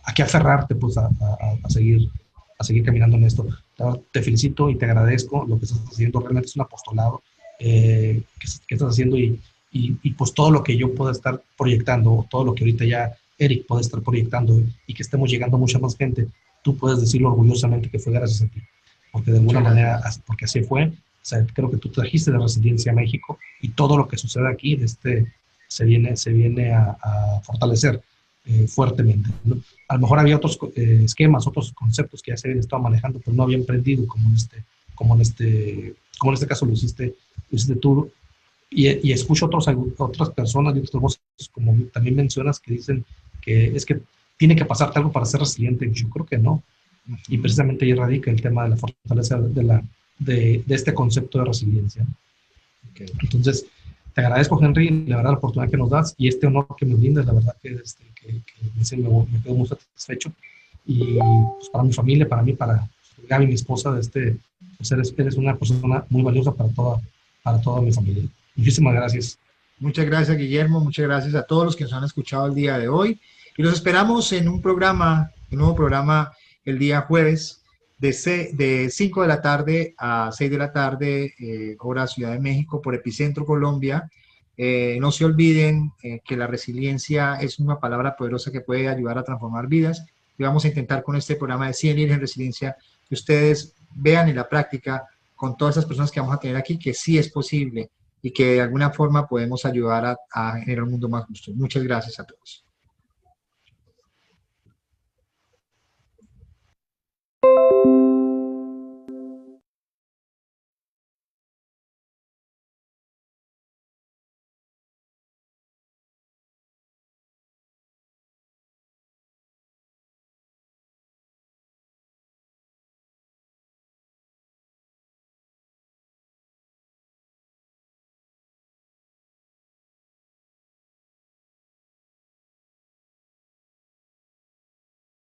a que aferrarte, pues, a seguir caminando en esto. Te felicito y te agradezco lo que estás haciendo. Realmente es un apostolado que estás haciendo y pues todo lo que yo pueda estar proyectando, todo lo que ahorita ya Eric puede estar proyectando y que estemos llegando a mucha más gente, tú puedes decirlo orgullosamente que fue gracias a ti, porque de alguna manera, porque así fue. O sea, creo que tú trajiste la resiliencia a México y todo lo que sucede aquí se viene a fortalecer fuertemente, ¿no? A lo mejor había otros esquemas, otros conceptos que ya se habían estado manejando, pero no habían prendido como como en este caso lo hiciste tú, y escucho otras personas y otras voces, como también mencionas, que dicen que es que tiene que pasarte algo para ser resiliente. Yo creo que no. Y precisamente ahí radica el tema de la fortaleza de este concepto de resiliencia. Okay. Entonces, te agradezco, Henry, la verdad, la oportunidad que nos das y este honor que me brindas, la verdad que me quedo muy satisfecho. Y pues, para mi familia, para mí, para Gaby, mi esposa, pues eres una persona muy valiosa para toda mi familia. Muchísimas gracias. Muchas gracias, Guillermo. Muchas gracias a todos los que nos han escuchado el día de hoy. Y los esperamos en un nuevo programa, el día jueves, de 5 de la tarde a 6 de la tarde, hora Ciudad de México, por Epicentro Colombia. No se olviden que la resiliencia es una palabra poderosa que puede ayudar a transformar vidas. Y vamos a intentar con este programa de 100 líderes en resiliencia que ustedes vean en la práctica con todas esas personas que vamos a tener aquí que sí es posible y que de alguna forma podemos ayudar a generar un mundo más justo. Muchas gracias a todos.